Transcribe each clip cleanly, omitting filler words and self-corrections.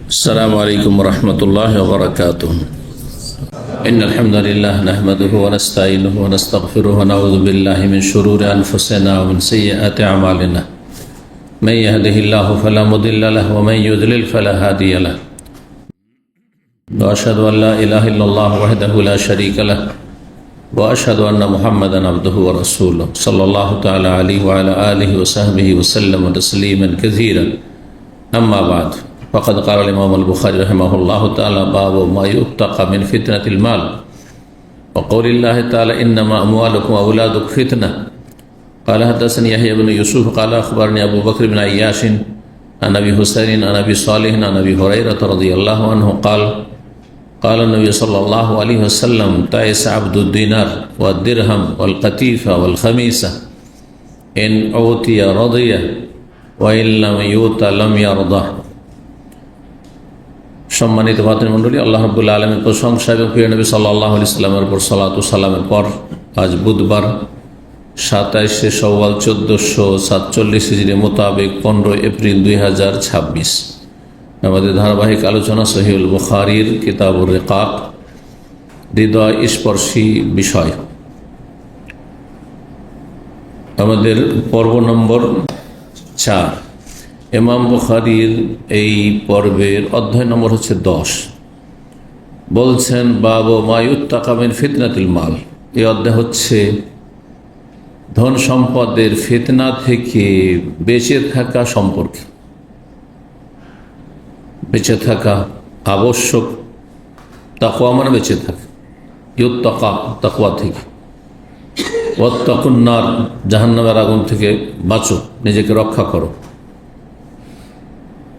السلام عليكم ورحمة الله وبركاته. إن الحمد لله نحمده ونستعينه ونستغفره ونعوذ بالله من شرور أنفسنا ومن سيئات أعمالنا. من يهده الله فلا مضل له ومن يضلل فلا هادي له. وأشهد أن لا إله إلا الله وحده لا شريك له وأشهد أن محمدا عبده ورسوله صلى الله تعالى عليه وعلى آله وصحبه وسلم تسليما كثيرا. أما بعد فقد قال الإمام البخاري رحمه الله تعالى باب ما يتقى من فتنة المال وقول الله تعالى إنما أموالكم وأولادكم فتنة. قال حدثني يحيى بن يوسف قال أخبرني أبو بكر بن عياش عن أبي حسين عن أبي صالح عن أبي هريرة رضي الله عنه قال قال النبي صلى الله عليه وسلم تعس عبد الدينار والدرهم والقتيفة والخميسة إن أوتي رضي وإن لم يؤت لم يرضى. সম্মানিত ভাতৃমণ্ডলী, আল্লাহ রাব্বুল আলামিনের প্রশংসা এবং প্রিয় নবী সাল্লাল্লাহু আলাইহি ওয়াসাল্লামের উপর সালাত ও সালামের পর আজ বুধবার 27শে শাওয়াল 1447 হিজরি মোতাবেক 15 এপ্রিল 2026 আমাদের ধারাবাহিক আলোচনা সহিহুল বুখারীর কিতাবুর রিকাক, হৃদয় স্পর্শী বিষয়। আমাদের পর্ব নম্বর 4। ইমাম বুখারীর এই পর্বের অধ্যায় নম্বর হচ্ছে 10। বলছেন বাবু মা ইউত্তাকা মিন ফিতনাতিল মাল। এই অধ্যায় হচ্ছে ধন সম্পদের ফিতনা থেকে বেঁচে থাকা সম্পর্কে। বেঁচে থাকা আবশ্যক, তাকওয়া মানে বেঁচে থাকা, ইউত্তাকা তাকওয়া থেকে, ওয়াত্তাকুন নার জাহান্নামের আগুন থেকে বাঁচো, নিজেকে রক্ষা করো।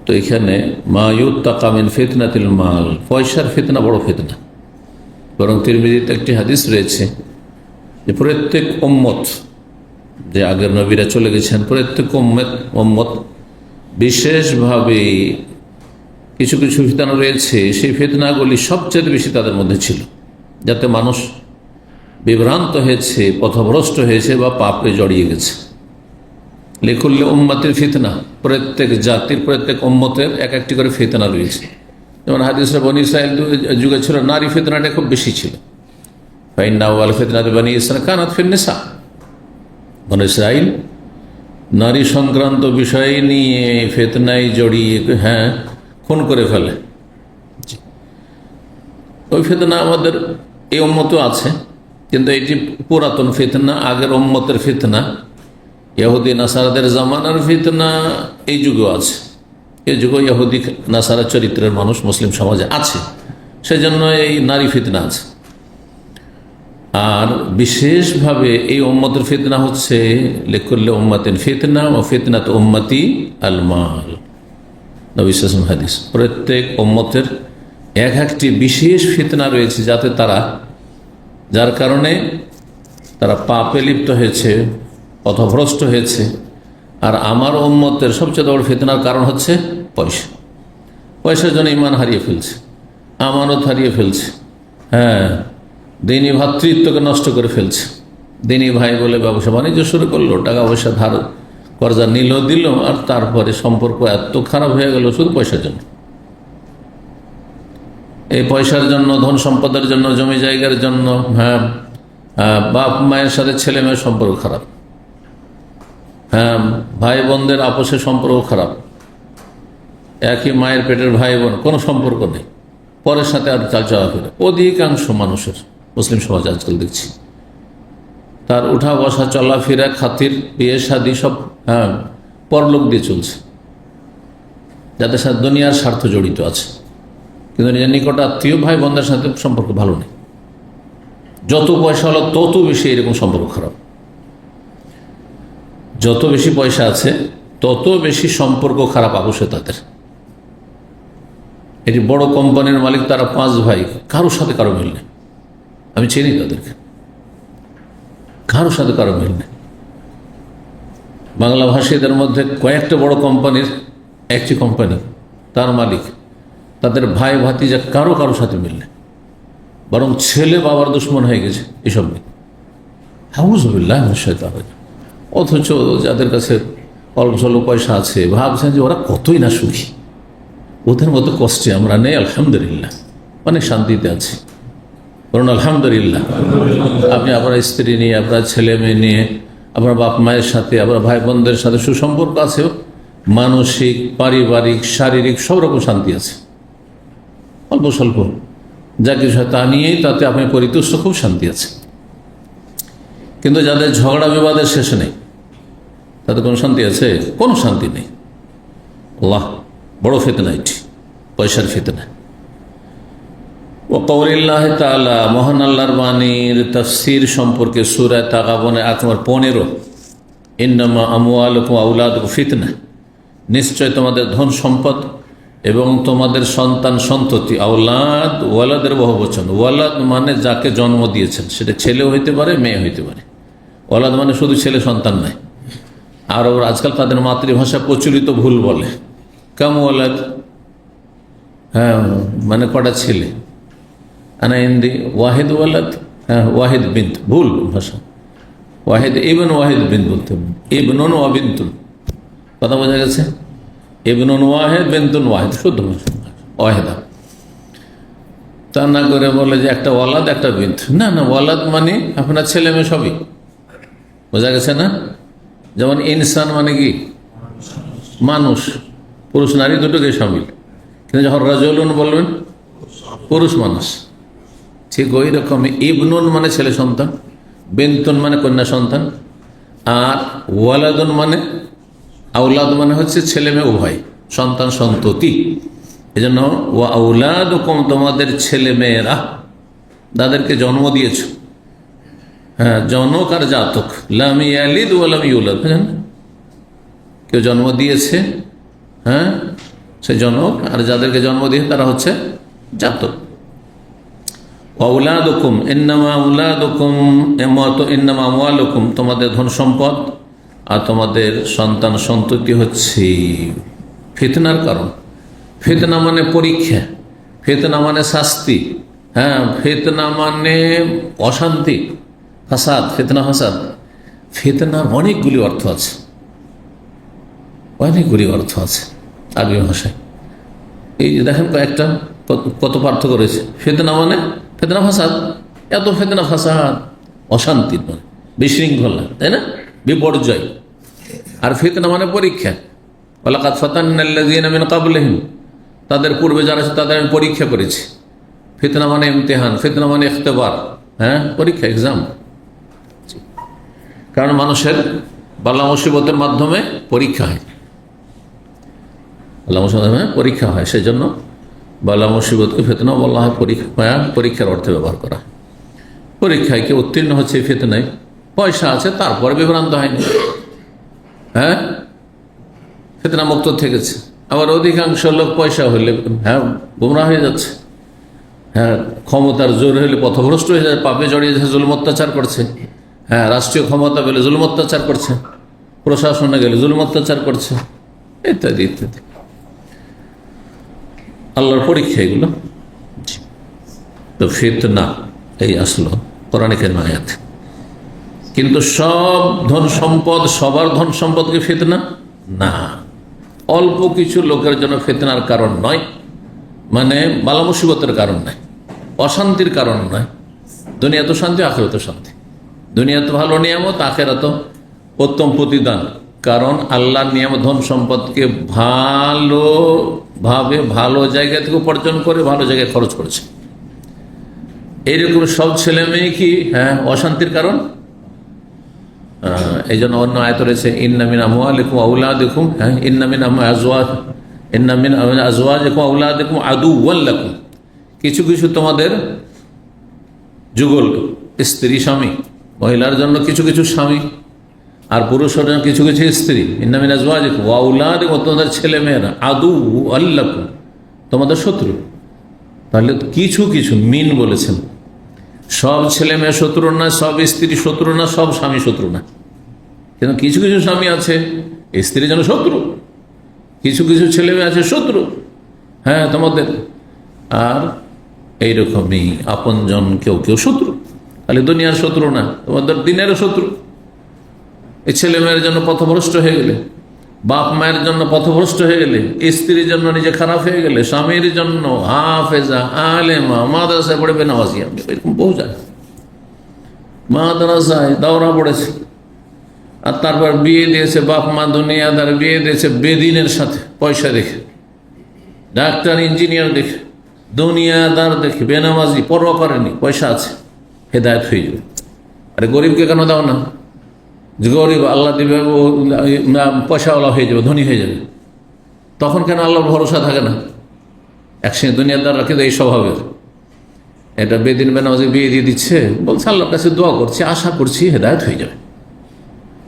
তো এখানে মা ইউত্তাকা মিন ফিতনাতিল মাল, পয়সার ফিতনা বড় ফিতনা। বরং তিরমিজিতে একটি হাদিস রয়েছে যে প্রত্যেক উম্মত, যে আগের নবীরা চলে গেছেন, প্রত্যেক উম্মত বিশেষভাবে কিছু কিছু ফিতনা রয়েছে, সেই ফিতনাগুলি সবচেয়ে বেশি তাদের মধ্যে ছিল, যাতে মানুষ বিভ্রান্ত হয়েছে, পথভ্রষ্ট হয়েছে বা পাপে জড়িয়ে গেছে। লিকুল্লি উম্মতির ফিতনা, প্রত্যেক জাতির প্রত্যেক উম্মতের এক একটি করে ফিতনা রয়েছে। যেমন হাদিসে বনী ইসরাইল যুগে ছিল, নারী ফিতনাটা খুব বেশি ছিল। ফাইন্না আউয়াল ফিতনাতি বনী ইসরাইল কানাত ফিন নিসা। বনী ইসরাইল নারী সংক্রান্ত বিষয় নিয়ে ফিতনায় জড়িয়ে খুন করে ফেলে। ওই ফিতনা আমাদের এই উম্মতেও আছে, কিন্তু এটি পুরাতন ফিতনা, আগের উম্মতের ফিতনা, ইহুদি নাসারাদের জামানার ফিতনা এই যুগেও আছে। এই যুগে ইহুদি নাসারা চরিত্রের মানুষ মুসলিম সমাজে আছে, সেজন্য এই নারী ফিতনা আছে। আর বিশেষভাবে এই উম্মতের ফিতনা হচ্ছে লিকুল্লি উম্মাতিন ফিতনা ও ফিতনাত উম্মতি আল মাল। নবী সাল্লাল্লাহু আলাইহি ওয়াসাল্লাম হাদিস, প্রত্যেক উম্মতের এক একটি বিশেষ ফিতনা রয়েছে, যার কারণে তারা পাপে লিপ্ত হয়েছে, পথভ্রষ্ট হয়েছে। আর আমার উম্মতের সবচেয়ে বড় ফিতনার কারণ হচ্ছে পয়সা। পয়সার জন্য ইমান হারিয়ে ফেলছে, আমানত হারিয়ে ফেলছে, দিনী ভ্রাতৃত্বকে নষ্ট করে ফেলছে। দিনী ভাই বলে ব্যবসা বাণিজ্য শুরু করলো, টাকা পয়সা ধার কর্জা নিল দিল, আর তারপরে সম্পর্ক এত খারাপ হয়ে গেল শুধু পয়সার জন্য। এই পয়সার জন্য, ধন সম্পদের জন্য, জমি জায়গার জন্য, বাপ মায়ের সাথে ছেলে মেয়ের সম্পর্ক খারাপ, ভাই বোনদের আপসের সম্পর্ক খারাপ, একই মায়ের পেটের ভাই বোন, কোনো সম্পর্ক নেই, পরের সাথে আর চাল চলাফেরা অধিকাংশ মানুষের মুসলিম সমাজ আজকাল দেখছি। তার উঠা বসা, চলাফেরা, খাতির, বিয়ে শাদী সব পরলোক দিয়ে চলছে, যাদের সাথে দুনিয়ার স্বার্থ জড়িত আছে, কিন্তু নিজের নিকট আত্মীয় ভাই বোনদের সাথে সম্পর্ক ভালো নেই। যত পয়সা হলো তত বেশি এরকম সম্পর্ক খারাপ। যত বেশি পয়সা আছে তত বেশি সম্পর্ক খারাপ অবশ্যই তাদের। এটি বড় কোম্পানির মালিক, তারা 5 ভাই, কারোর সাথে কারো মিল নেই। আমি চিনি তাদেরকে, কারোর সাথে কারো মিল নেই। বাংলা ভাষীদের মধ্যে কয়েকটা বড় কোম্পানির একটি কোম্পানি, তার মালিক, তাদের ভাই ভাতিজা কারোর সাথে মিল নেই, বরং ছেলে বাবার দুশ্মন হয়ে গেছে এসব নিয়ে। আউযুবিল্লাহি মিনাশ শাইতানির রাজিম। অথচ যাদের কাছে অল্প স্বল্প পয়সা আছে ভাবছেন যে ওরা কতই না সুখী, ওদের মতো কষ্টে আমরা নেই, আলহামদুলিল্লাহ, অনেক শান্তিতে আছি। বলুন আলহামদুলিল্লাহ। আপনি আপনার স্ত্রী নিয়ে, আপনার ছেলে মেয়ে নিয়ে, আপনার বাপ মায়ের সাথে, আপনার ভাই বোনদের সাথে সুসম্পর্ক আছে, মানসিক, পারিবারিক, শারীরিক সব রকম শান্তি আছে। অল্প স্বল্প যা কিছু হয় তা নিয়েই তাতে আপনি পরিতুষ্ট, খুব শান্তি আছে। কিন্তু যাদের ঝগড়া বিবাদের শেষ নেই, তাতে কোনো শান্তি আছে? কোনো শান্তি নেই। আল্লাহ বড় ফিতনা, এটি পয়সার ফিতনা। ও কওলিল্লাহ তাআলা, মহান আল্লাহর বাণীর তাফসীর সম্পর্কে সূরা তাগাবুনে আয়াত নম্বর 15, ইন্নামা আমওয়ালুকুম ওয়া আওলাদুকুম ফিতনা, নিশ্চয় তোমাদের ধন সম্পদ এবং তোমাদের সন্তান সন্ততি। আওলাদ, ওয়ালাদের বহুবচন। ওয়ালাদ মানে যাকে জন্ম দিয়েছেন, সেটা ছেলেও হইতে পারে, মেয়ে হইতে পারে। ওয়ালাদ মানে শুধু ছেলে সন্তান নয়। আর আজকাল তাদের মাতৃভাষা প্রচলিত ভুল বলে, কাম ওয়ালাদ, হ্যাঁ মানে কটা ছেলে। আনা হিন্দি ওয়াহিদ ওয়ালাদ, হ্যাঁ ওয়াহিদ বিন্ত, ভুল ভাষা। ওয়াহিদ ইবন ওয়াহিদ বিন বলতে, ইবনুন ওয়া বিন্তুন, কথা বোঝা গেছে? ইবনুন ওয়াহিদ বিন্তুন ওয়াহিদ, শুদ্ধ ওয়াহিদা। তা না করে বলে যে একটা ওয়ালাদ একটা বিন্ত। না না, ওয়ালাদ মানে আপনার ছেলে মেয়ে সবই, বোঝা গেছে না? যেমন ইনসান মানে কি? মানুষ, পুরুষ নারী দুটোকে সামিল। কিন্তু যখন রাজুলুন বলবেন পুরুষ মানুষ, ঠিক ওই রকম ইবনুন মানে ছেলে সন্তান, বিন্তুন মানে কন্যা সন্তান, আর ওয়ালাদুন মানে, আওলাদ মানে হচ্ছে ছেলে মেয়ে উভয়, সন্তান সন্ততি। এই জন্য ওয়া আওলাদুকুম, তোমাদের ছেলে মেয়েরা, যাদেরকে জন্ম দিয়েছ, হ্যাঁ জনক আর জাতক, লাম ইয়ালিদ ওয়া লাম ইউলাদ, বুঝলেন? কেউ জন্ম দিয়েছে, হ্যাঁ সে জনক, আর যাদেরকে জন্ম দিয়ে তারা হচ্ছে জাতক। আওলাদুকুম ইন্নামা আওলাদুকুম ইন্নামা আমওয়ালুকুম, তোমাদের ধন সম্পদ আর তোমাদের সন্তান সন্ততি হচ্ছে ফিতনার কারণ। ফিতনা মানে পরীক্ষা, ফিতনা মানে শাস্তি, হ্যাঁ ফিতনা মানে অশান্তি, ফাসাদ, ফিতনা ফাসাদ। ফিতনার অনেকগুলি অর্থ আছে, অনেকগুলি অর্থ আছে আরবি ভাষায়। এই যে দেখেন কয়েকটা কত পার্থক্য রয়েছে। ফিতনা মানে ফিতনা ফাসাদ, এত ফিতনা ফাসাদ, অশান্তি মানে বিশৃঙ্খলা, তাই না, বিপর্যয়। আর ফিতনা মানে পরীক্ষা। ওয়ালাকাদ ফাতান্নাল্লাযীনা মিন ক্বাবলিহিম, তাদের পূর্বে যারা আছে তাদের আমি পরীক্ষা করেছি। ফিতনা মানে ইমতিহান, ফিতনা মানে ইখতিবার, হ্যাঁ পরীক্ষা, এক্সাম। কারণ মানুষের বালা মুসিবতের মাধ্যমে পরীক্ষা হয়, বালা মুসিবতের পরীক্ষা হয়, সেই জন্য বালা মুসিবতকে ফিতনা বলা হয়, পরীক্ষার অর্থে ব্যবহার করা। পরীক্ষায় কেউ উত্তীর্ণ হচ্ছে এই ফিতনায়, পয়সা আছে তারপরে বিভ্রান্ত হয়নি, হ্যাঁ ফিতনা মুক্ত থেকেছে। আবার অধিকাংশ লোক পয়সা হলে হ্যাঁ গুমরাহ হয়ে যাচ্ছে, হ্যাঁ ক্ষমতার জোর হলে পথভ্রষ্ট হয়ে যায়, পাপে জড়িয়ে যাচ্ছে, জুলুম অত্যাচার করছে, হ্যাঁ রাষ্ট্রীয় ক্ষমতা পেলে জুলুম অত্যাচার করছে, প্রশাসনে গেলে জুলুম অত্যাচার করছে, ইত্যাদি ইত্যাদি। আল্লাহর পরীক্ষা এগুলো। তো ফিতনা এই আসলো কোরআনে কারিমে আয়াত। কিন্তু সব ধন সম্পদ, সবার ধন সম্পদকে ফিতনা না, অল্প কিছু লোকের জন্য ফিতনার কারণ নয়, মানে বালা মুসিবতের কারণ নয়, অশান্তির কারণ নয়। দুনিয়া তো শান্তি, আখিরাত তো শান্তি। দুনিয়া তো ভালো নিয়ামত, আখিরাত উত্তম প্রতিদান। কারণ আল্লাহর নিয়ামত ধন সম্পদকে ভালোভাবে ভালো জায়গা থেকে উপার্জন করে ভালো জায়গায় খরচ করেছে। এইরকম সব ছেলে মেয়ে কি হ্যাঁ অশান্তির কারণ? এই জন্য অন্য আয়াত রয়েছে, ইন্না মিন আমওয়ালিকুম ওয়া আওলাদিকুম, হ্যাঁ ইন্না মিন আজওয়াজিকুম ওয়া আওলাদিকুম আদুওয়ান লাকুম, কিছু কিছু তোমাদের যুগল স্ত্রী স্বামী, মহিলার জন্য কিছু কিছু স্বামী, আর পুরুষের জন্য কিছু কিছু স্ত্রী। ইন্না মিন আজওয়াজিকুম ওয়া আওলাদিকুম, তোমাদের ছেলে মেয়েরা, আদুওয়ান লাকুম, তোমাদের শত্রু। তাহলে কিছু কিছু মিন বলেছেন, সব ছেলে মেয়ে শত্রু না, সব স্ত্রী শত্রু না, সব স্বামী শত্রু না। কিন্তু কিছু কিছু স্বামী আছে স্ত্রীর জন্য শত্রু, কিছু কিছু ছেলে মেয়ে আছে শত্রু, হ্যাঁ তোমাদের। আর এইরকমই আপনজন কেউ কেউ শত্রু, তাহলে দুনিয়ার শত্রু না, তোমাদের দিনেরও শত্রু। এই ছেলে মেয়ের জন্য পথভ্রষ্ট হয়ে গেলে, বাপ মায়ের জন্য পথভ্রষ্ট হয়ে গেলে, স্ত্রীর জন্য নিজে খারাপ হয়ে গেলে, স্বামীর জন্য হাফেজা আলেমা মাদ্রাসায় পড়ে বেনামাজি, আপনি এরকম বহু যায় মাদ্রাসায় দাওরা পড়েছে, আর তারপর বিয়ে দিয়েছে বাপ মা দুনিয়াদার, বিয়ে দিয়েছে বেদিনের সাথে পয়সা দেখে, ডাক্তার ইঞ্জিনিয়ার দেখে, দুনিয়াদার দেখে, বেনামাজি, পরোয়া করেনি, পয়সা আছে, হেদায়েত হয়ে যাবে। আরে গরিবকে কেন দাও না? যে গরিব আল্লাহ দিবে, পয়সাওয়ালা হয়ে যাবে, ধনী হয়ে যাবে, তখন কেন আল্লাহর ভরসা থাকে না? একসঙ্গে দুনিয়াদাররা কিন্তু এই স্বভাবের, এটা বেদিন বেনামাজি বিয়ে দিয়ে দিচ্ছে, বলছে আল্লাহর কাছে দোয়া করছি, আশা করছি হেদায়েত হয়ে যাবে।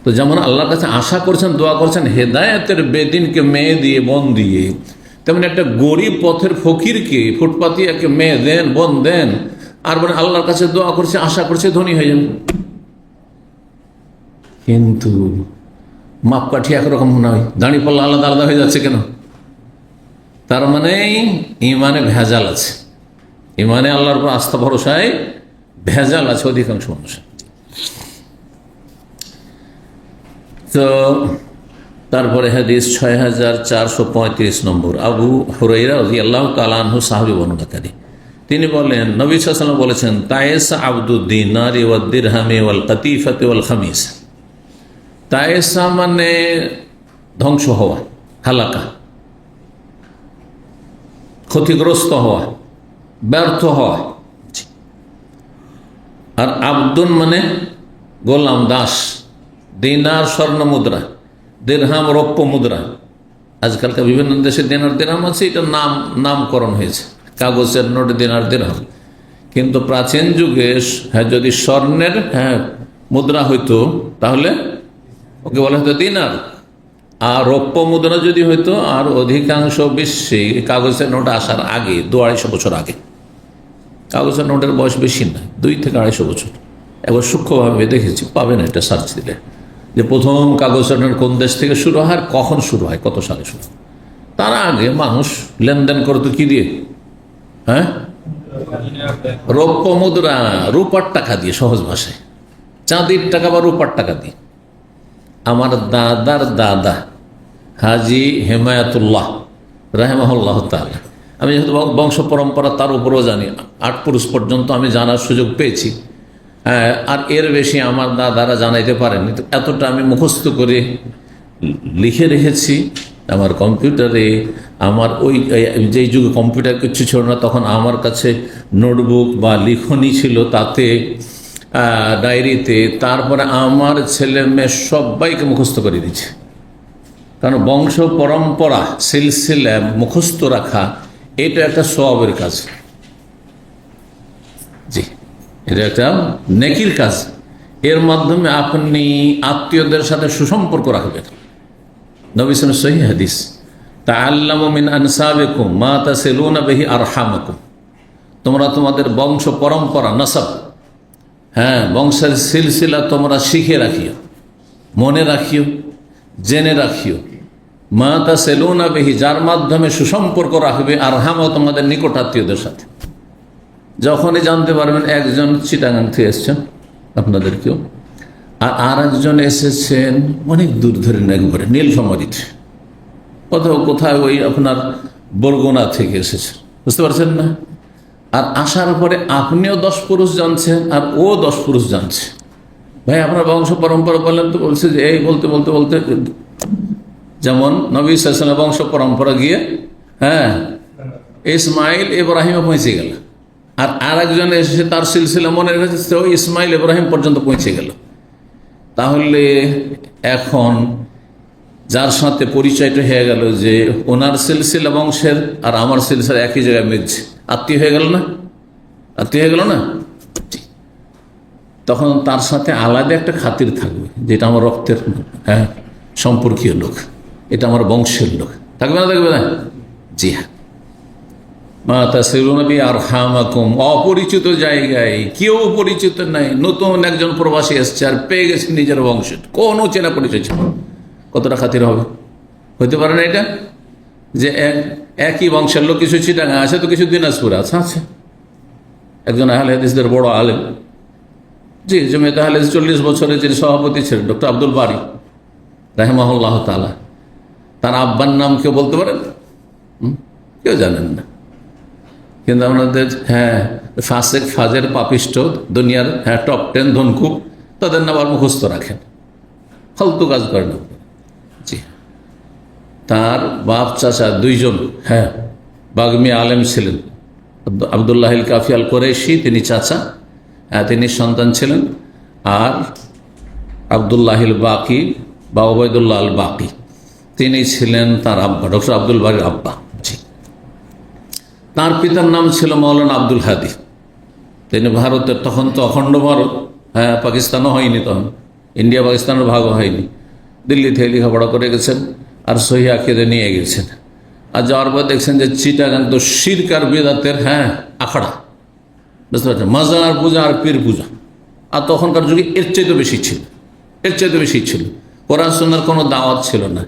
তো যেমন আল্লাহর কাছে আশা করছেন, দোয়া করছেন হেদায়েতের বেদিনকে মেয়ে দিয়ে বোন দিয়ে, তেমন একটা গরিব পথের ফকিরকে ফুটপাতিয়াকে মেয়ে দেন, বোন দেন, আর বলে আল্লাহর কাছে দোয়া করছে, আশা করছে ধনী হয়ে যাবে। কিন্তু মাপকাঠি একরকম নয়, দাঁড়িয়ে পাল্লা আলাদা আলাদা হয়ে যাচ্ছে কেন? তার মানে ইমানে ভেজাল আছে, ইমানে আল্লাহর উপর আস্থা ভরসায় ভেজাল আছে অধিকাংশ মানুষের। তো তারপরে হাদিস 6435 নম্বর, আবু হুরায়রা রাদিয়াল্লাহু তাআলা আনহু সাহাবী বর্ণনাকারী, তিনি বলেন নবী সাল্লাল্লাহু আলাইহি ওয়াসাল্লাম বলেছেন, তায়েসা আবদুদ দিনারি ওয়াদ দিরহামি ওয়াল কাতিফাতি ওয়াল খামিস। তায়েসা মানে ধ্বংস হওয়া, হালাকা, ক্ষতিগ্রস্ত হওয়া, ব্যর্থ হওয়া। আর আবদুন মানে গোলাম, দাস। দিনার স্বর্ণ মুদ্রা, দিরহাম রৌপ্য মুদ্রা। আজকালকার বিভিন্ন দেশে দিনার দিরহাম আছে, এটা নামকরণ হয়েছে, কাগজের নোট দিনার দিরহাম। কিন্তু প্রাচীন যুগে যদি স্বর্ণের মুদ্রা হইতো তাহলে ওকে বলা হতো দিনার, আর রৌপ্য মুদ্রা যদি হইতো, আর অধিকাংশ বিশ্বে কাগজের নোট আসার আগে 200-250 বছর আগে, কাগজের নোটের বয়স বেশি না, 2 থেকে 250 বছর। একবার সূক্ষ্মভাবে দেখেছি, পাবেন এটা সার্চ দিলে, যে প্রথম কাগজের নোট কোন দেশ থেকে শুরু হয়, আর কখন শুরু হয়, কত সালে শুরু। তার আগে মানুষ লেনদেন করতো কি দিয়ে? রৌপ্য মুদ্রা, রূপার টাকা দিয়ে, সহজ ভাষায় চাঁদির টাকা বা রূপার টাকা দিয়ে। আমার দাদার দাদা হাজি হেমায়াতুল্লাহ রাহিমাহুল্লাহ তাআলা, আমি যেহেতু বংশ পরম্পরা তার উপরেও জানি, 8 পুরুষ পর্যন্ত আমি জানার সুযোগ পেয়েছি, আর এর বেশি আমার দাদারা জানাইতে পারেনি। এতটা আমি মুখস্থ করে লিখে রেখেছি আমার কম্পিউটারে। আমার ওই যেই যুগে কম্পিউটার কিছু ছিল না, তখন আমার কাছে নোটবুক বা লিখনি ছিল, তাতে ডায়েরিতে। তারপরে আমার ছেলে মেয়ে সবাইকে মুখস্থ করে দিচ্ছে, কারণ বংশ পরম্পরা সিলসিলা মুখস্থ রাখা এটা একটা সওয়াবের কাজ। জি, এটা একটা নেকির কাজ। এর মাধ্যমে আপনি আত্মীয়দের সাথে সুসম্পর্ক রাখবেন। নবী সাল্লাল্লাহু আলাইহি ওয়াসাল্লাম সহিহ হাদিস, তাআল্লামু মিন আনসাবিকুম মা তাসিলুনা বিহি আরহামাকুম। তোমরা তোমাদের বংশ পরম্পরা, নাসাব, বংশের সিলসিলা তোমরা শিখে রাখিও, মনে রাখিও, জেনে রাখিও। মা তাসিলুনা বিহি, যার মাধ্যমে সুসম্পর্ক রাখবে, আরহামও তোমাদের নিকট আত্মীয়দের সাথে। যখনই জানতে পারবেন একজন চিটাগাং থেকে এসছেন আপনাদেরকেও, আর একজন এসেছেন অনেক দূর ধরে, একবারে নীলফামারীতে, কোথায় ওই আপনার বরগুনা থেকে এসেছেন, বুঝতে পারছেন না? আর আসার পরে আপনিও 10 পুরুষ জানছেন, আর ও 10 পুরুষ জানছে। ভাই আপনার বংশ পরম্পরা বললেন, তো বলছে যে এই বলতে বলতে বলতে, যেমন নবী সাল্লাল্লাহু আলাইহি ওয়াসাল্লাম বংশ পরম্পরা গিয়ে ইসমাইল ইব্রাহিমে পৌঁছে গেল, আর আরেকজন এসে তার সিলসিলা মনে রেখেছে, ওই ইসমাইল ইব্রাহিম পর্যন্ত পৌঁছে গেল। তাহলে এখন যার সাথে পরিচয়টা হয়ে গেল যে ওনার সিলসিলা বংশের আর আমার সিলসিলা একই জায়গায় মিলছে, আত্মীয় হয়ে গেল না? আত্মীয় হয়ে গেল না? তখন তার সাথে আলাদা একটা খাতির থাকবে, যেটা আমার রক্তের সম্পর্কীয় লোক, এটা আমার বংশের লোক, থাকবে না? থাকবে না? জি হ্যাঁ। অপরিচিত জায়গায় কেউ পরিচিত নাই, নতুন একজন প্রবাসী এসছে আর পেয়ে গেছে নিজের বংশের, কোনো চেনা পরিচয় ছিল, কতটা খাতির হবে? হইতে পারে না এটা যে একই বংশের লোক, কিছু চিটাঙ্গা আছে, তো কিছু দিনাজপুর আছে। আচ্ছা, একজন আহলে হাদিসদের বড় আলেম, জি, জমিয়তে আহলে হাদিস 40 বছরের যিনি সভাপতি ছিলেন, ডক্টর আব্দুল বারী রাহিমাহুল্লাহ তাআলা, তার আব্বার নাম কেউ বলতে পারেন? কেউ জানেন না। কিন্তু আমাদের ফাসেক ফাজের পাপিষ্ট দুনিয়ার টপ 10 ধনকুব, তাদের নাম আর মুখস্থ রাখেন, ফালতু কাজ করেন। জি, তার বাপ চাচা দুইজন বাগ্মি আলেম ছিলেন। আবদুল্লাহ কাফি আল কোরেশি তিনি চাচা, তিনি সন্তান ছিলেন। আর আবদুল্লাহিল বাকি বা ওবায়দুল্লাহ আল বাকি তিনি ছিলেন তার আব্বা, ডক্টর আব্দুল বারির আব্বা। জি, তার পিতার নাম ছিল মৌলানা আব্দুল হাদি। তিনি ভারতের, তখন তো অখণ্ড ভারত, পাকিস্তানও হয়নি, তখন ইন্ডিয়া পাকিস্তানের ভাগও হয়নি, দিল্লি থেকে লেখাপড়া করে গেছেন আর সহি আকিদা নিয়ে গেছেন। আর যাওয়ার পর দেখছেন যে চিটাগাং তো শিরক আর বিদাতের আখড়া, বুঝতে পারছেন, মাজার পূজা আর পীর পূজা। আর তখনকার যুগে এর চাইতে বেশি ছিল। কোরআন সুন্নাহর কোনো দাওয়াত ছিল না।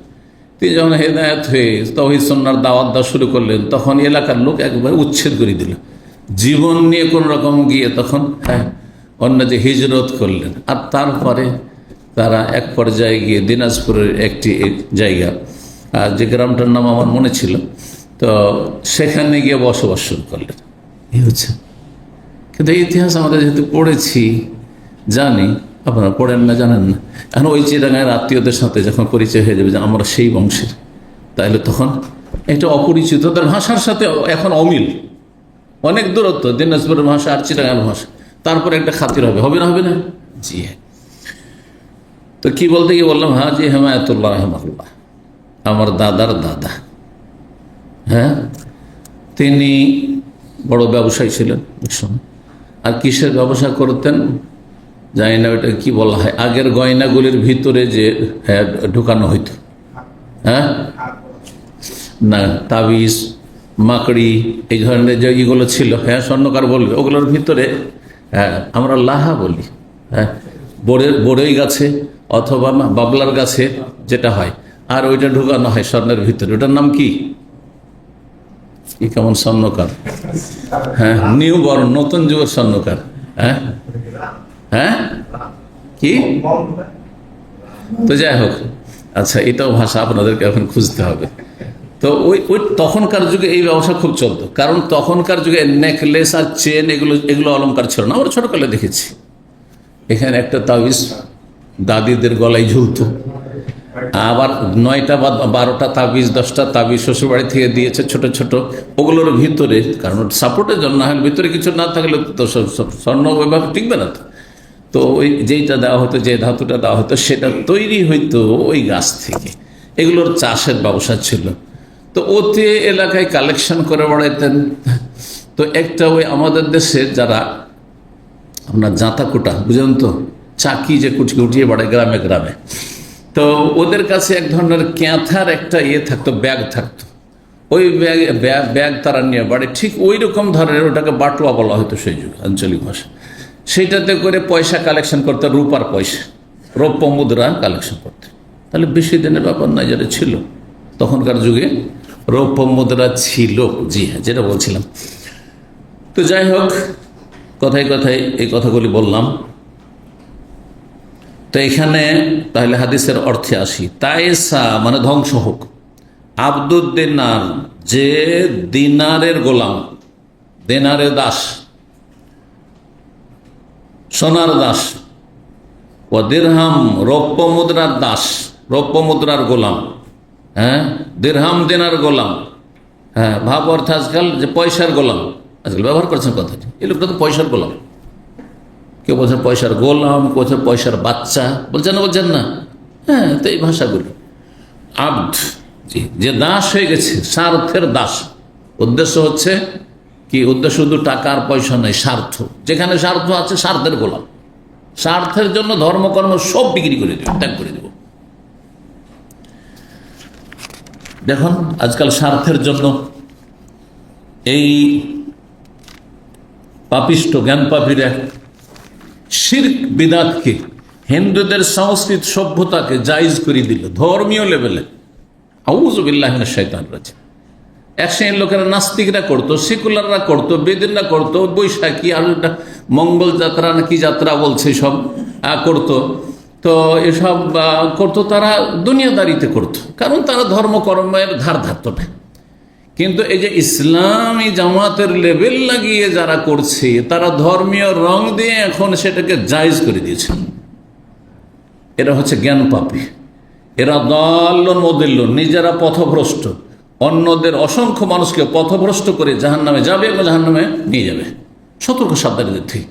তিনি যখন হেদায়েত হয়ে তাওহীদ সুন্নাহর দাওয়াত দেওয়া শুরু করলেন, তখন এলাকার লোক একবারে উচ্ছেদ করে দিল। জীবন নিয়ে কোন রকম গিয়ে তখন অন্য যে হিজরত করলেন। আর তারপরে তারা এক পর্যায়ে গিয়ে দিনাজপুরের একটি জায়গা, যে গ্রামটার নাম আমার মনে ছিল, তো সেখানে গিয়ে বসবাস শুরু করলেন। এই হচ্ছে। কিন্তু এই ইতিহাস আমরা যেহেতু পড়েছি, জানি, আপনারা পড়েন না, জানেন না। এখন ওই চিরাঙ্গার আত্মীয়দের সাথে যখন পরিচয় হয়ে যাবে যে আমরা সেই বংশের, তাহলে তখন একটা অপরিচিত, তার ভাষার সাথে এখন অমিল, অনেক দূরত্ব দিনাজপুরের ভাষা আর চিরাঙ্গার ভাষা, তারপরে একটা খাতির হবে না? জি হ্যাঁ। তো কি বলতে গিয়ে বললাম, হাজি হেমায়েতুল্লাহ রহমাতুল্লাহ, আমার দাদার দাদা, তিনি বড় ব্যবসায়ী ছিলেন এক সময়। আর কিসের ব্যবসা করতেন জানি না, ওটা কি বলা হয়, আগের গয়নাগুলির ভিতরে যে ঢুকানো হইতো, না তাবিজ, মাকড়ি, এই ধরনের যে ইগুলো ছিল, স্বর্ণকার বলবে, ওগুলোর ভিতরে আমরা লাহা বলি, বড়ই গাছে অথবা বাবলার গাছে যেটা হয়, আর ওইটা ঢুকানো হয় স্বর্ণের ভিতরে। ওটার নাম কি? কেমন স্বর্ণকার, নিউ বর্ন, নতুন যুগের স্বর্ণকার। কি? তো যাই হোক, আচ্ছা, এটাও ভাষা আপনাদেরকে এখন খুঁজতে হবে। তো ওই তখনকার যুগে এই ব্যবসা খুব চলতো, কারণ তখনকার যুগে নেকলেস আর চেন এগুলো অলংকার ছিল না। আমরা ছোটকালে দেখেছি, এখানে একটা তাবিজ দাদিদের গলায় ঝুলতো, আবার 9টা বা 12টা তাবিজ, 10টা তাবিজ শ্বশুরবাড়ি থেকে দিয়েছে ছোট ছোট, ওগুলোর ভিতরে, কারণ সাপোর্টের জন্য, ভিতরে কিছু না থাকলে তো স্বর্ণ ওইভাবে টিকবে না। তো ওই যেইটা দেওয়া হতো, যে ধাতুটা দেওয়া হতো, সেটা তৈরি হইতো ওই গাছ থেকে। এগুলোর চাষের ব্যবসা ছিল। তো ওতে এলাকায় কালেকশন করে বেড়াইতেন। তো একটা ওই আমাদের দেশের যারা আপনার জাঁতা কুটা, বুঝলেন তো, চাকি যে উঠিয়ে বেড়ায় গ্রামে গ্রামে, তো ওদের কাছে এক ধরনের ক্যাঁথার একটা থাকতো, ব্যাগ থাকতো। ওই ব্যাগ তারা নিয়ে বাড়ি, ঠিক ওই রকম ধরনের, ওটাকে বাটুয়া বলা হতো সেই যুগে আঞ্চলিক ভাষা। সেইটাতে করে পয়সা কালেকশন করতে, রূপার পয়সা, রৌপ্য মুদ্রা কালেকশন করতে। তাহলে বেশি দিনের ব্যাপার নয়, যেটা ছিল তখনকার যুগে রৌপ্য মুদ্রা ছিল। জি হ্যাঁ, যেটা বলছিলাম। তো যাই হোক, কথায় কথায় এই কথাগুলি বললাম। তো এখানে তাহলে হাদিসের অর্থে আসি। তায়েসা মানে ধ্বংস হোক, আব্দুদ দিনার, যে দিনারের গোলাম, দিনারের দাস, সোনার দাস, ও দিরহাম রৌপ্য মুদ্রার দাস, রৌপ্য মুদ্রার গোলাম, দিরহাম দিনার গোলাম। ভাব অর্থ আজকাল যে পয়সার গোলাম, আজকাল ব্যবহার করছেন কথাটি। এই লোকটা তো পয়সার গোলাম। কেউ বলছেন পয়সার গোলাম, কেউ বলছেন পয়সার বাচ্চা, বলছেন না? তো এই ভাষাগুলো আব্দ, জি, যে দাস হয়ে গেছে, স্বার্থের দাস। উদ্দেশ্য হচ্ছে কি? উদ্দেশ্য শুধু টাকা আর পয়সা নয়, স্বার্থ। যেখানে স্বার্থ আছে, স্বার্থের গোলাম। স্বার্থের জন্য ধর্মকর্ম সব বিক্রি করে দেব, ত্যাগ করে দেব। দেখুন আজকাল স্বার্থের জন্য এই পাপিষ্ট জ্ঞান পাপীরা শিরক বিদাতকে, হিন্দুদের সংস্কৃত সভ্যতাকে জায়েজ করে দিল ধর্মীয় লেভেলে। আউযু বিল্লাহি মিনাশ শাইতানির রাজিম। এক শ্রেণীর লোকেরা, নাস্তিকরা করতো, সেকুলাররা করতো, বেদিনরা করতো, বৈশাখী আর মঙ্গল যাত্রা না কি যাত্রা বলছে সব করতো। তো এসব করতো তারা দুনিয়াদারিতে করতো, কারণ তারা ধর্মকর্মের ধার ধারত না। কিন্তু এই যে ইসলামী জামাতের লেবেল লাগিয়ে যারা করছে, তারা ধর্মীয় রং দিয়ে এখন সেটাকে জায়েজ করে দিয়েছে। এরা হচ্ছে জ্ঞান পাপী, এরা দল্লন মদিল্লন, নিজেরা পথভ্রষ্ট, অন্যদের অসংখ্য মানুষকে পথভ্রষ্ট করে জাহান্নামে যাবে এবং জাহান্নামে নিয়ে যাবে। সতর্ক সাবধানীদের থেকে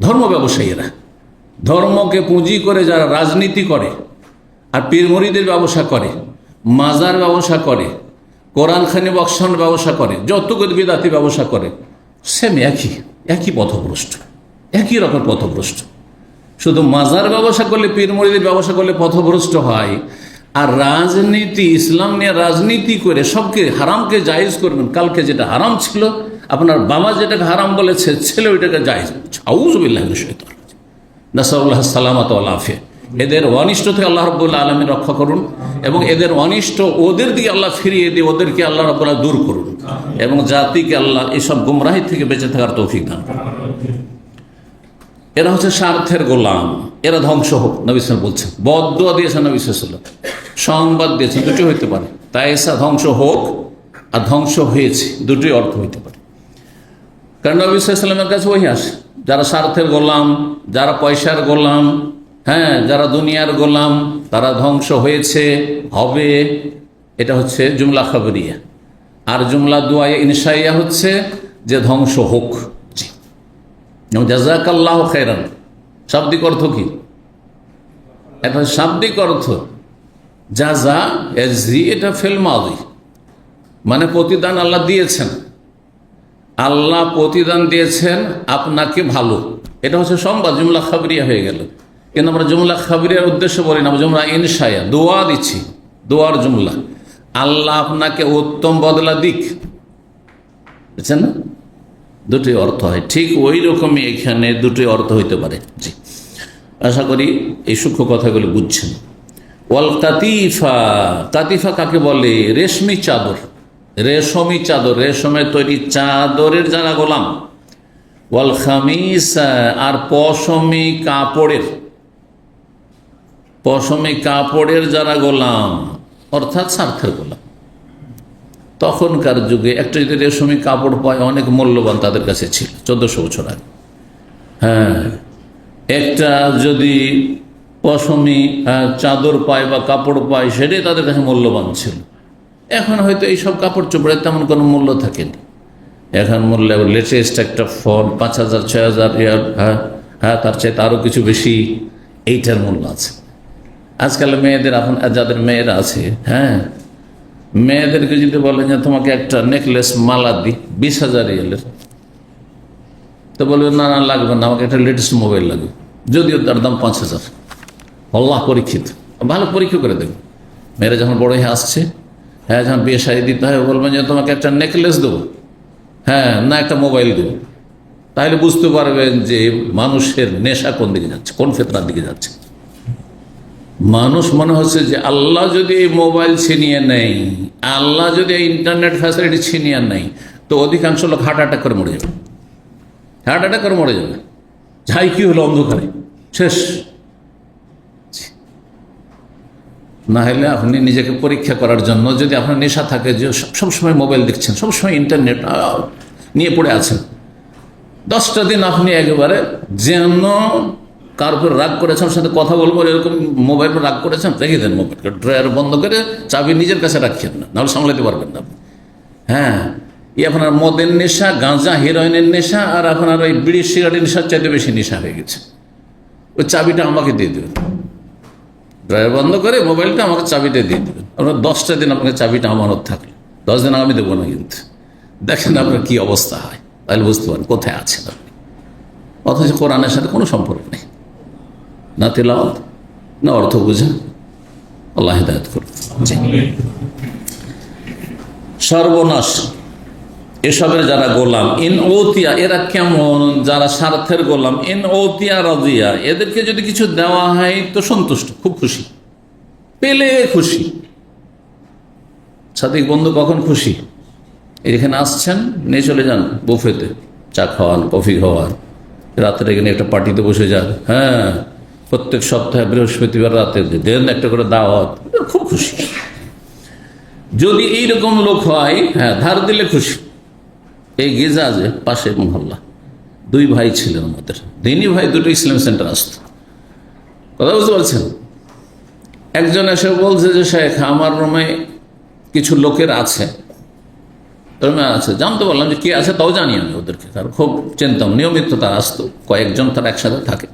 ধর্ম ব্যবসায়ীরা, ধর্মকে পুঁজি করে যারা রাজনীতি করে আর পীর মুরিদের ব্যবসা করে, মাজার ব্যবসা করে, কোরআন খানি বক্সানোর ব্যবসা করে, যতগুলো বিদাতি ব্যবসা করে, সেম একই পথভ্রষ্ট, একই রকম পথভ্রষ্ট। শুধু মাজার ব্যবসা করলে, পীর মুরিদের ব্যবসা করলে পথভ্রষ্ট হয়, আর রাজনীতি, ইসলাম নিয়ে রাজনীতি করে সবকে হারামকে জায়েজ করবেন। কালকে যেটা হারাম ছিল, আপনার বাবা যেটাকে হারাম বলেছে, ছেলে ওইটাকে জায়েজ করছে। আউযুবিল্লাহি মিনাশ শাইতানির রাজিম। নাসাল্লাহ সালামাত ওয়াল আফিয়া। এদের অনিষ্ট থেকে আল্লাহ রাব্বুল আলামিন রক্ষা করুন, এবং এদের অনিষ্ট ওদের দিকে আল্লাহ ফিরিয়ে দিয়ে ওদেরকে আল্লাহ রাব্বুল আলামিন দূর করুন, এবং জাতিকে আল্লাহ এইসব গুমরাহি থেকে বেঁচে থাকার তৌফিক দান করুন। এরা হচ্ছে স্বার্থের গোলাম, এরা ধ্বংস হোক। নবী সাল্লাল্লাহু আলাইহি ওয়াসাল্লাম বলছেন, বদদুয়া দিয়েছেন নবী সাল্লাল্লাহু আলাইহি ওয়াসাল্লাম, সংবাদ দিয়েছেন, দুটি হইতে পারে। তাই এসা ধ্বংস হোক আর ধ্বংস হয়েছে, দুটি অর্থ হইতে পারে। কারণ নবী সাল্লাল্লাহু আলাইহি ওয়াসাল্লামের কাছে ওহী আসে, যারা স্বার্থের গোলাম, যারা পয়সার গোলাম, যারা দুনিয়ার গোলাম, তারা ধ্বংস হয়েছে, হবে। এটা হচ্ছে জুমলা খাবরিয়া। আর জুমলা দুআয়ে ইনশাইয়া হচ্ছে যে ধ্বংস হোক। জাযাকাল্লাহু খায়রান শাব্দিক অর্থ কি? এটা শাব্দিক অর্থ জাযা এজি, এটা ফিল মাযি, মানে প্রতিদান আল্লাহ দিয়েছেন, আল্লাহ প্রতিদান দিয়েছেন আপনাকে ভালো। এটা হচ্ছে সংবাদ, জুমলা খাবরিয়া হয়ে গেল। কিন্তু আমরা জুমলা খাবরিয়ার উদ্দেশ্য বলি না, জুমলা ইনশাইয়া, দোয়া দিচ্ছি, দোয়ার জুমলা। আল্লাহ আপনাকে উত্তম বদলা দিক, বুঝছেন না? দুটি অর্থ হয়। ঠিক ওই রকমই এখানে দুটি অর্থ হইতে পারে। জি, আশা করি এই সূক্ষ্ম কথাগুলো বুঝছেন। ওয়াল কাতিফা, কাতিফা কাকে বলে? রেশমি চাদর, রেশমি চাদর, রেশমের তৈরি চাদরের যারা গোলাম। ওয়াল খামিসা, আর পশমি কাপড়ের, পশমি কাপড়ের যারা গোলাম, অর্থাৎ স্বার্থের গোলাম। তখনকার যুগে একটা যদি রেশমি কাপড় পায়, অনেক মূল্যবান তাদের কাছে ছিল 1400 বছর আগে। একটা যদি পশমি চাদর পায় বা কাপড় পায়, সেটাই তাদের কাছে মূল্যবান ছিল। এখন হয়তো এইসব কাপড় চোপড়ের তেমন কোনো মূল্য থাকেনি। এখন মূল্য লেটেস্ট একটা ফোন 5000 6000, তার চাইতে আরও কিছু বেশি, এইটার মূল্য আছে। আজকাল মেয়েদের, এখন যাদের মেয়েরা আছে, মেয়েদেরকে যদি বলেন যে তোমাকে একটা নেকলেস মালা দিই 20,000 রিয়ালের, তো বলবে না না লাগবে না, আমাকে একটা লেটেস্ট মোবাইল লাগবে, যদিও তার দাম 5,000। আল্লাহ পরীক্ষিত, ভালো পরীক্ষা করে দেখবে। মেয়েরা যখন বড় হয়ে আসছে, যখন বিয়ে শাড়ি দিতে হয়, বলবেন যে তোমাকে একটা নেকলেস দেবো, না একটা মোবাইল দেবো। তাহলে বুঝতে পারবেন যে মানুষের নেশা কোন দিকে যাচ্ছে, কোন ফিতরার দিকে যাচ্ছে। মানুষ মনে হচ্ছে যে আল্লাহ যদি এই মোবাইল ছিনিয়ে নেই, আল্লাহ যদি এই ইন্টারনেট ফ্যাসিলিটি ছিনিয়ে নেই, তো অধিকাংশ লোক হার্ট অ্যাটাক করে মরে যাবে, হার্ট অ্যাটাক করে মরে যাবে। যাই কি হলো, অন্ধকারে শেষ। না হলে আপনি নিজেকে পরীক্ষা করার জন্য, যদি আপনার নেশা থাকে যে সবসময় মোবাইল দেখছেন, সবসময় ইন্টারনেট নিয়ে পড়ে আছেন, 10টা দিন আপনি একেবারে যেন কার উপর রাগ করেছেন, সাথে কথা বলবো এরকম মোবাইল রাগ করেছেন, রেখে দেন মোবাইলকে, ড্রয়ার বন্ধ করে চাবি নিজের কাছে রাখেন না, নাহলে সামলাতে পারবেন না। আপনার মদের নেশা, গাঁজা হেরোইনের নেশা, আর আপনার ওই বিড়ি সিগারেটের নেশার চাইতে বেশি নেশা হয়ে গেছে। ওই চাবিটা আমাকে দিয়ে দেবেন, ড্রয়ার বন্ধ করে মোবাইলটা আমাকে চাবিটা দিয়ে দেবেন। আপনার 10টা দিন আপনাকে চাবিটা আমানত থাকলে, 10 দিন আমি দেবো না, কিন্তু দেখেন আপনার কি অবস্থা হয়, তাহলে বুঝতে পারেন কোথায় আছেন আপনি। অথচ কোরআনের সাথে কোনো সম্পর্ক নেই, না তেলাওয়াত, না অর্থ বুঝা। আল্লাহ হিদায়াত করুন। সর্বনাশ এসবের যারা গোলাম। ইন ওতিয়া, এরা কেমন? যারা স্বার্থের গোলাম। ইন ওতিয়া রাজিয়া, এদেরকে যদি কিছু দেওয়া হয় তো সন্তুষ্ট, খুব খুশি, পেলে খুশি। সাদিক বন্ধু কখন খুশি? এখানে আসছেন, নিয়ে চলে যান বুফেতে, চা খাওয়ান, কফি খাওয়ান, রাত্রে এখানে একটা পার্টিতে বসে যান, প্রত্যেক সপ্তাহে বৃহস্পতিবার রাতে দেন একটা করে দাওয়াত, খুব খুশি। যদি এইরকম লোক হয়, হ্যাঁ, ধার দিলে খুশি। এই গিজাজে পাশে মহল্লা 2 ভাই ছিলেন আমাদের, দিনী ভাই, 2টো ইসলাম সেন্টার আসতো। কথা বুঝতে পারছেন? একজন এসে বলছে যে শেখ, আমার রুমে কিছু লোকের আছে, জানতে বললাম যে কি আছে, তাও জানি আমি ওদেরকে, তার খুব চিনতাম, নিয়মিত তারা আসতো, কয়েকজন তারা একসাথে থাকে।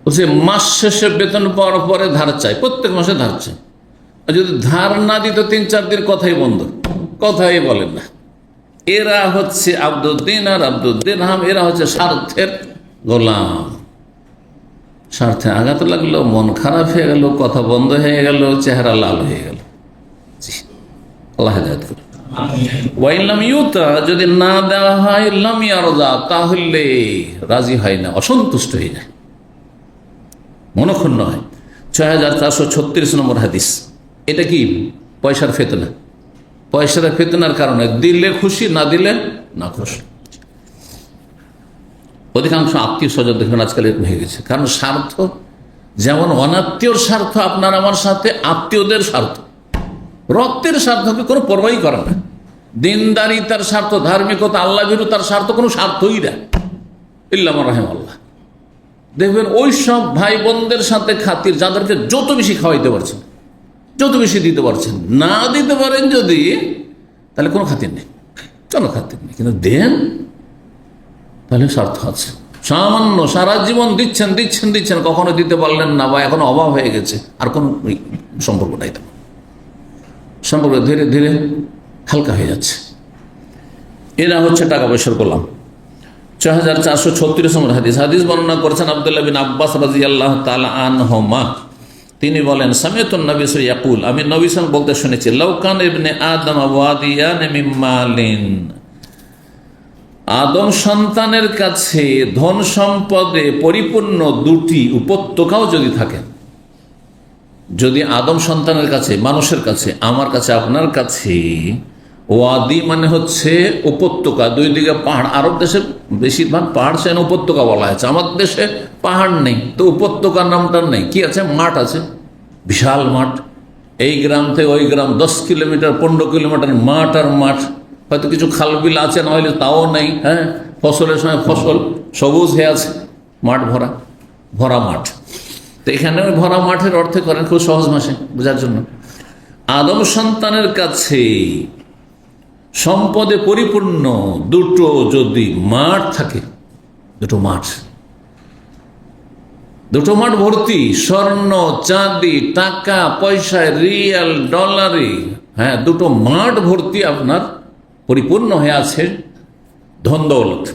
বলছে মাস শেষে বেতন পাওয়ার পরে ধার চাই, প্রত্যেক মাসে ধার চাই। আর যদি ধার না দিত 3-4 দিন কথাই বন্ধ, কথাই বলেন না। এরা হচ্ছে আব্দুদ্দিন আর আব্দুদ্দিন হাম, এরা হচ্ছে স্বার্থের গোলাম। স্বার্থে আঘাত লাগলো, মন খারাপ হয়ে গেল, কথা বন্ধ হয়ে গেল, চেহারা লাল হয়ে গেল। আল্লাহ হেদায়েত করুন। ওয়াইলাম ইউতা, যদি না দেওয়া হয়, লাম ইয়ারদা, তাহলে রাজি হয় না, অসন্তুষ্ট হয়ে যায়, মনক্ষুণ্ণ হয়। 6436 নম্বর হাদিস। এটা কি? পয়সার ফিতনা। পয়সার ফিতনার কারণে দিলে খুশি, না দিলে না খুশি। অধিকাংশ আত্মীয় স্বজন দেখবেন আজকাল এরকম হয়ে গেছে, কারণ স্বার্থ, যেমন অনাত্মীয়র স্বার্থ আপনার আমার সাথে, আত্মীয়দের স্বার্থ, রক্তের স্বার্থকে কোনো পরবাই করে না। দিনদারি তার স্বার্থ, ধার্মিকতা, আল্লাহ ভীরু তার স্বার্থ, কোনো স্বার্থই না, ইল্লা মান রাহিমাল্লাহ। দেখবেন ওই সব ভাই বোনদের সাথে খাতির, যাদেরকে যত বেশি খাওয়াইতে পারছেন, যত বেশি দিতে পারছেন, না দিতে পারেন যদি, তাহলে কোনো খাতির নেই, কোনো খাতির নেই। কিন্তু দেন, তাহলে স্বার্থ আছে। সামান্য সারা জীবন দিচ্ছেন দিচ্ছেন দিচ্ছেন, কখনো দিতে পারলেন না, বা এখন অভাব হয়ে গেছে, আর কোনো সম্পর্ক নাই, তো সম্পর্ক ধীরে ধীরে হালকা হয়ে যাচ্ছে। এরা হচ্ছে টাকা পয়সার গোলাম। 6436 নম্বর হাদিস। হাদিস বর্ণনা করেছেন আব্দুল্লাহ বিন আব্বাস রাদিয়াল্লাহু তাআলা আনহুমা। তিনি বলেন, সামিআতুন নবী সাল্লাল্লাহু আলাইহি ইয়াকুল, আমি নবী সাল্লাল্লাহু বলতে শুনেছি, লাউ কানা ইবনে আদম ওয়াদিয়ান মিন মালিন, আদম সন্তানের কাছে ধন সম্পদে পরিপূর্ণ 2টি উপত্যকাও যদি থাকে, যদি আদম সন্তানের কাছে, মানুষের কাছে, আমার কাছে, আপনার কাছে, ওয়াদি মানে হচ্ছে উপত্যকা, 2 দিকে পাহাড়। আরব দেশে বেশিরভাগ পাহাড়, সেন উপত্যকা বলা হয়েছে। আমাদের দেশে পাহাড় নেই, তো উপত্যকার নামটা নেই। কি আছে? মাঠ আছে, বিশাল মাঠ। এই গ্রাম থেকে ওই গ্রাম 10 কিলোমিটার, 15 কিলোমিটার মাঠ আর মাঠ। হয়তো কিছু খালবিল আছে, না হলে তাও নেই। হ্যাঁ, ফসলের সময় ফসল সবুজ হয়ে আছে, মাঠ ভরা, ভরা মাঠ। তো এখানে ভরা মাঠের অর্থে করেন খুব সহজ ভাষায় বোঝার জন্য। আদম সন্তানের কাছে সম্পদে পরিপূর্ণ 2টো যদি মাঠ থাকে, 2টো মাঠ, 2টো মাঠ ভর্তি স্বর্ণ, চাঁদি, টাকা পয়সায়, রিয়াল, ডলারে, হ্যাঁ, 2টো মাঠ ভর্তি আপনার পরিপূর্ণ হয়ে আছে ধন দৌলত।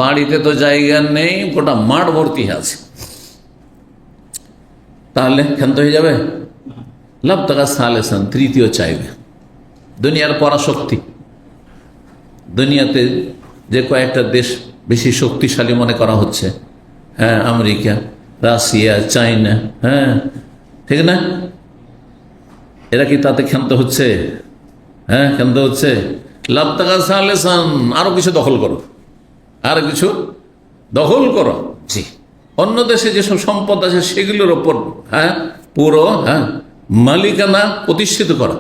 বাড়িতে তো জায়গা নেই, গোটা মাঠ ভর্তি হয়ে আছে, তাহলে ক্ষান্ত হয়ে যাবে? লাভ টাকা সালেসান, তৃতীয় চাইবে। দুনিয়ার পরাশক্তি, দুনিয়াতে যে কয়েকটা দেশ বেশি শক্তিশালী মনে করা হচ্ছে, হ্যাঁ, আমেরিকা, রাশিয়া, চায়না, হ্যাঁ, ঠিক না? এরা কি তাতে ক্ষান্ত হচ্ছে? হ্যাঁ, ক্ষান্ত হচ্ছে। লাভ টাকা সালেসান, আরো কিছু দখল করো, আর কিছু দখল করো। জি, অন্য দেশে যেসব সম্পদ আছে সেগুলোর ওপর, হ্যাঁ, পুরো, হ্যাঁ, মালিকানা প্রতিষ্ঠিত করা,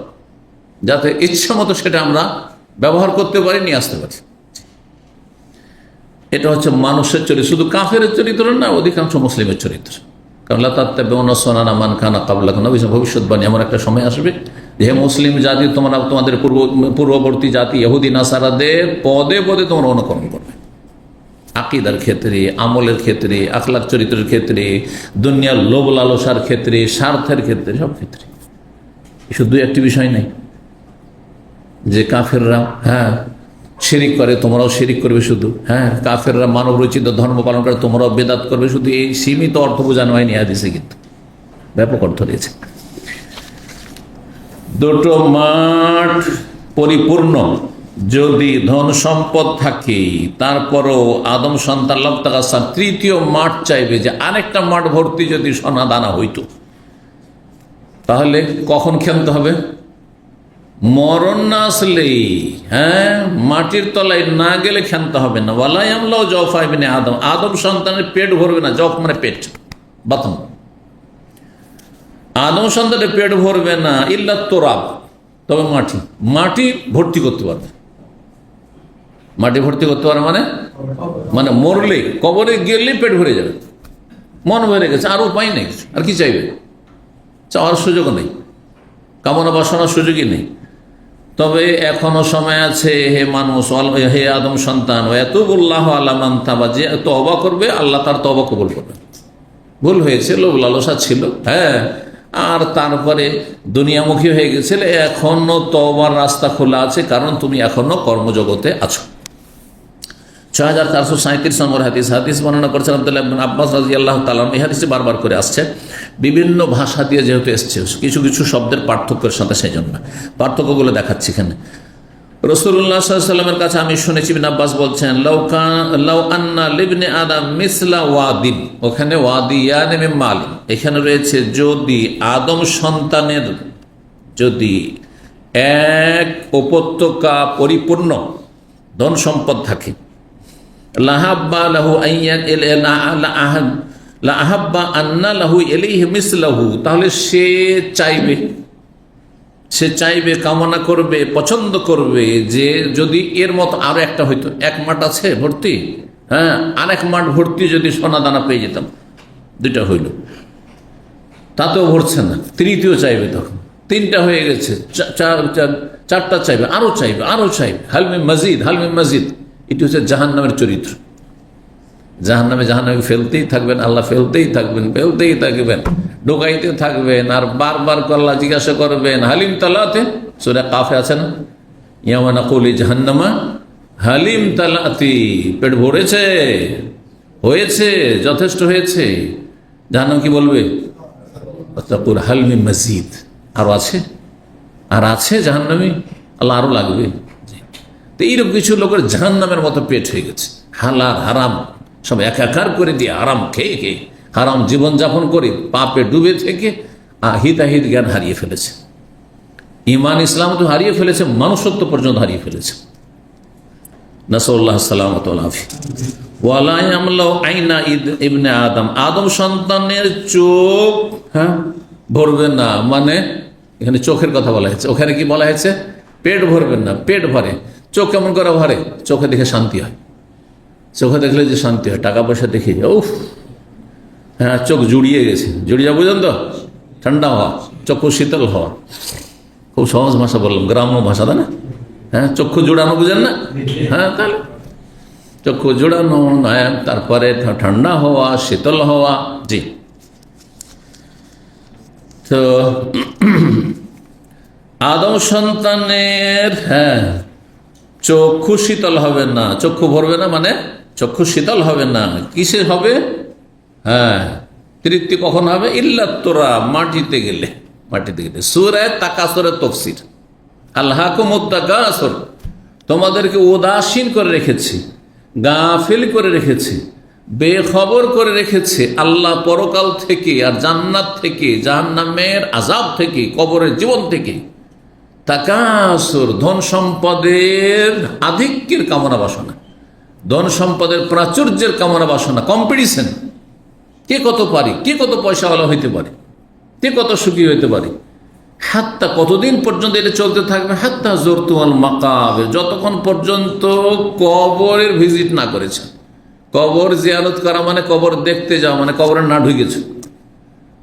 যাতে ইচ্ছা মতো সেটা আমরা ব্যবহার করতে পারি, নিয়ে আসতে পারি। এটা হচ্ছে মানুষের চরিত্র, শুধু কাফের চরিত্র না, অধিকাংশ মুসলিমের চরিত্র। কারণ মান খানা কাবলাকুম, ভবিষ্যৎবাণী, এমন একটা সময় আসবে যে মুসলিম জাতি তোমরা, তোমাদের পূর্ববর্তী জাতি ইহুদি নাসারাদের পদে পদে তোমরা অনুকরণ করবে। আকিদার ক্ষেত্রে, আমলের ক্ষেত্রে, আখলাক চরিত্রের ক্ষেত্রে, দুনিয়ার লোভ লালসার ক্ষেত্রে, স্বার্থের ক্ষেত্রে, সব ক্ষেত্রে। শুধু একটি বিষয় নেই যে কাফেররা, হ্যাঁ, শিরিক করে, তোমরাও শিরিক করবে শুধু, হ্যাঁ, কাফেররা মানব রচিত ধর্ম পালন করে, তোমরাও বেদাত করবে, শুধু এই সীমিত অর্থ বোঝানো হয়নি হাদিসে, কিন্তু ব্যাপক অর্থ রয়েছে। 2টো মাঠ পরিপূর্ণ যদি ধন সম্পদ থাকে, তারপরও আদম সন্তান লাভ টাকা, তৃতীয় মাঠ চাইবে যে আরেকটা মাঠ ভর্তি যদি সোনা দানা হইতো, তাহলে কখন ক্ষান্ত হবে? মরণ না আসলেই, হ্যাঁ, মাটির তলায় না গেলে ক্ষান্ত হবে না। ওয়ালাই আমলাও জফা ইবনে আদম, আদম সন্তানের পেট ভরবে না। জফ মানে পেট, বাতন। আদম সন্তানের পেট ভরবে না ইল্লা তোরাব, তবে মাটি, মাটি ভর্তি করতে পারবে। মাটি ভর্তি করতে পারে মানে মানে মরলে, কবরে গেলে পেট ভরে যাবে, মন ভরে গেছে, আর উপায় নেই, আর কি চাইবে, চাওয়ার সুযোগ নেই, কামনা বাসনার সুযোগই নেই। তবে এখনো সময় আছে হে মানুষ, হে আদম সন্তান, ওয়াতুবুল্লাহ আলা মান তাবা, যে তওবা করবে আল্লাহ তার তওবা কবুল করবে। ভুল হয়েছে, লোভ লালসা ছিল, হ্যাঁ, আর তারপরে দুনিয়ামুখী হয়ে গেছিলে, এখনো তওবার রাস্তা খোলা আছে, কারণ তুমি এখনো কর্মজগতে আছো। 6437 নম্বর হাদিস বর্ণনা করেছেন আব্দুল্লাহ ইবনে আব্বাস রাদিয়াল্লাহু তাআলা। এই হাদিসটি বারবার করে আসছে, বিভিন্ন ভাষা দিয়ে যেহেতু এসছে, কিছু কিছু শব্দের পার্থক্যের সাথে, সেই জন্য পার্থক্যগুলো দেখাচ্ছি এখানে। রাসূলুল্লাহ সাল্লাল্লাহু আলাইহি ওয়াসাল্লামের কাছে আমি শুনেছি, ইবনে আব্বাস বলছেন, লাউ আন্না লিবনি আদম মিসলা ওয়াদিন, ওখানে ওয়াদিয়ান মিন মাল, এখানে রয়েছে যদি আদম সন্তানের যদি এক উপত্যকা পরিপূর্ণ ধন সম্পদ থাকে, লাহাব্বা লাহু আইয়ান লাহাব্বা আন্না লাহু ইলাইহি মিসলাহু, তাহলে সে চাইবে, কামনা করবে, পছন্দ করবে যে যদি এর মতো আরো একটা হইতো, এক মাঠ আছে ভর্তি, হ্যাঁ, আর এক মাঠ ভর্তি যদি সোনা দানা পেয়ে যেতাম, দুইটা হইল, তাতেও ভরছে না, তৃতীয় চাইবে, তখন তিনটা হয়ে গেছে, চারটা চাইবে, আরো চাইবে, হালমে মজিদ। এটি হচ্ছে জাহান্নামের চরিত্র। জাহান্নামে ফেলতেই থাকবেন, আল্লাহ ফেলতেই থাকবেন, ঢোকাইতে থাকবেন, আর বারবার আল্লাহ জিজ্ঞাসা করবেন, হালিম তালাতে, সূরা কাফে আছে না, ইয়াওমা নাকুলি জাহান্নামা হালিম তালাতি, পেট ভরেছে, হয়েছে, যথেষ্ট হয়েছে। জাহান্নাম কি বলবে? তাকুল হালমি মজিদ, আরো আছে জাহান্নামী, আল্লাহ আরো লাগবে। তো এইরকম কিছু লোকের জাহান্নামের মতো পেট হয়ে গেছে, হালাল হারাম সব একাকার করে দিয়ে, আরাম খেয়ে হারাম জীবনযাপন করে, পাপে ডুবে থেকে হিতাহিত জ্ঞান হারিয়ে ফেলেছে, ইমান ইসলাম তো হারিয়ে ফেলেছে, মানুষত্ব পর্যন্ত হারিয়ে ফেলেছে। নাসাল্লাহ সালামত ওয়ালা ইয়ামলাউ আইনা ইবনে আদম, আদম সন্তানের চোখ, হ্যাঁ, ভরবে না, মানে এখানে চোখের কথা বলা হয়েছে, ওখানে কি বলা হয়েছে? পেট ভরবেন না, পেট ভরে। চোখ কেমন করে ভরে? চোখে দেখে শান্তি হয়, চোখে দেখলে যে শান্তি হয়, টাকা পয়সা দেখে উফ, হ্যাঁ, চোখ জুড়িয়ে গেছে, জুড়িয়ে বুঝেন তো, ঠান্ডা হওয়া, চক্ষু শীতল হওয়া, খুব সহজ ভাষা বললাম, গ্রাম্য ভাষা, তাই না? হ্যাঁ, চক্ষু জোড়ানো বুঝেন না? হ্যাঁ, তাহলে চক্ষু জোড়ানো, তারপরে ঠান্ডা হওয়া, শীতল হওয়া। জি, তো আদম সন্তানের, হ্যাঁ, চক্ষু শীতল হবে না, চক্ষু ভরবে না, মানে চক্ষু শীতল হবে না, কিসে হবে? হ্যাঁ, তৃপ্তি কখন হবে? ইল্লা তোরা, মাটিতে গেলে। সূরা তাকাসুরের তাফসীর, আল্লাহকুমুত তাকাসুর, তোমাদেরকে উদাসীন করে রেখেছি, গাফিল করে রেখেছি, বেখবর করে রেখেছে আল্লাহ পরকাল থেকে, আর জান্নাত থেকে, জাহান্নামের আযাব থেকে, কবরের জীবন থেকে। তাকাসুর, ধন সম্পদের আধিক্যের কামনা বাসনা, ধন সম্পদের প্রাচুর্যের কামনা বাসনা, কম্পিটিশন, কে কত পারি, কে কত পয়সাওয়ালা হইতে পারে, কে কত সুখী হইতে পারে। হাত্তা, কতদিন পর্যন্ত এটা চলতে থাকবে? হাত্তা জোরতুল মাকাবির, যতক্ষণ পর্যন্ত কবরের ভিজিট না করেছে। কবর জিয়ারত করা মানে কবর দেখতে যাওয়া, মানে কবরে না ঢুকেছে,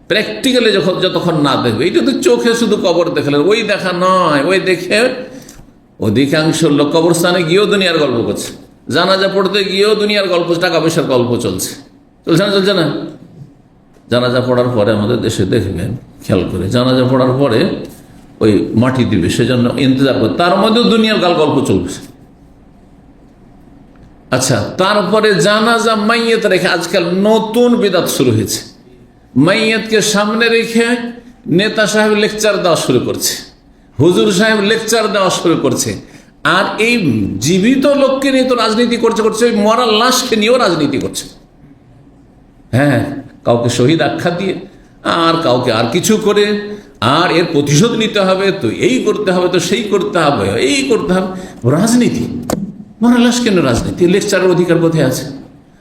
প্র্যাকটিক্যালি যতক্ষণ না দেখবে। এটা তো চোখে শুধু কবর দেখলেন, ওই দেখা নয়, ওই দেখে অধিকাংশ লোক কবরস্থানে গিয়েও দুনিয়ার গল্প করছে, জানাজা পড়তে গিয়েও দুনিয়ার গল্প, টাকা পয়সার গল্প চলছে না? জানাজা পড়ার পরে আমাদের দেশে দেখবেন, খেয়াল করে, জানাজা পড়ার পরে ওই মাটি দিবে, সেজন্য ইন্তজার করে, তার মধ্যেও দুনিয়ার গল্প চলছে। আচ্ছা, তারপরে জানাজা মাইয়াত রেখে আজকাল নতুন বিদাত শুরু হয়েছে, মাইয়াতকে সামনে রেখে নেতা সাহেব লেকচার দেওয়া শুরু করছে, হুজুর সাহেব লেকচার দেওয়া শুরু করছে, আর এই জীবিত লোককে নিয়ে তো রাজনীতি করছে, ওই মরার লাশকে নিয়েও রাজনীতি করছে। হ্যাঁ, কাউকে শহীদ আখ্যা দিয়ে, আর কাউকে আর কিছু করে, আর এর প্রতিশোধ নিতে হবে, তো এই করতে হবে, তো সেই করতে হবে, এই করতে হবে, রাজনীতি। মরা লাশ কেন রাজনীতি? লেকচারের অধিকার কোথায় আছে?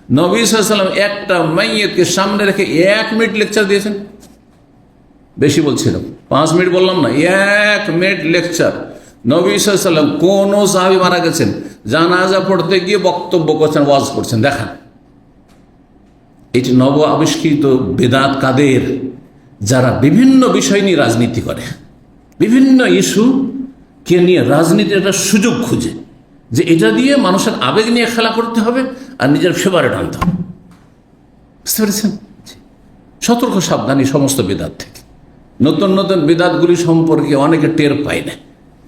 নবী সাল্লাল্লাহু আলাইহি ওয়াসাল্লাম একটা মাইয়িতকে সামনে রেখে 1 মিনিট লেকচার দিয়েছেন। বেশি বলছিলাম, 5 মিনিট বললাম না, 1 মিনিট লেকচার। নবী সাল্লাল্লাহু আলাইহি ওয়াসাল্লাম কোন সাহাবী মারা গেছেন, জানাজা পড়তে গিয়ে বক্তব্য করছেন, ওয়াজ করছেন, দেখান। এটি নব আবিষ্কৃত বেদাত কাদের? যারা বিভিন্ন বিষয় নিয়ে রাজনীতি করে, বিভিন্ন ইস্যু কে নিয়ে রাজনীতির একটা সুযোগ খুঁজে, যে এটা দিয়ে মানুষের আবেগ নিয়ে খেলা করতে হবে আর নিজের ফেভারিট আনতে হবে। বুঝতে পেরেছেন? সতর্ক সাবধানী সমস্ত বেদাত থেকে। নতুন নতুন বেদাতগুলি সম্পর্কে অনেকে টের পায় না,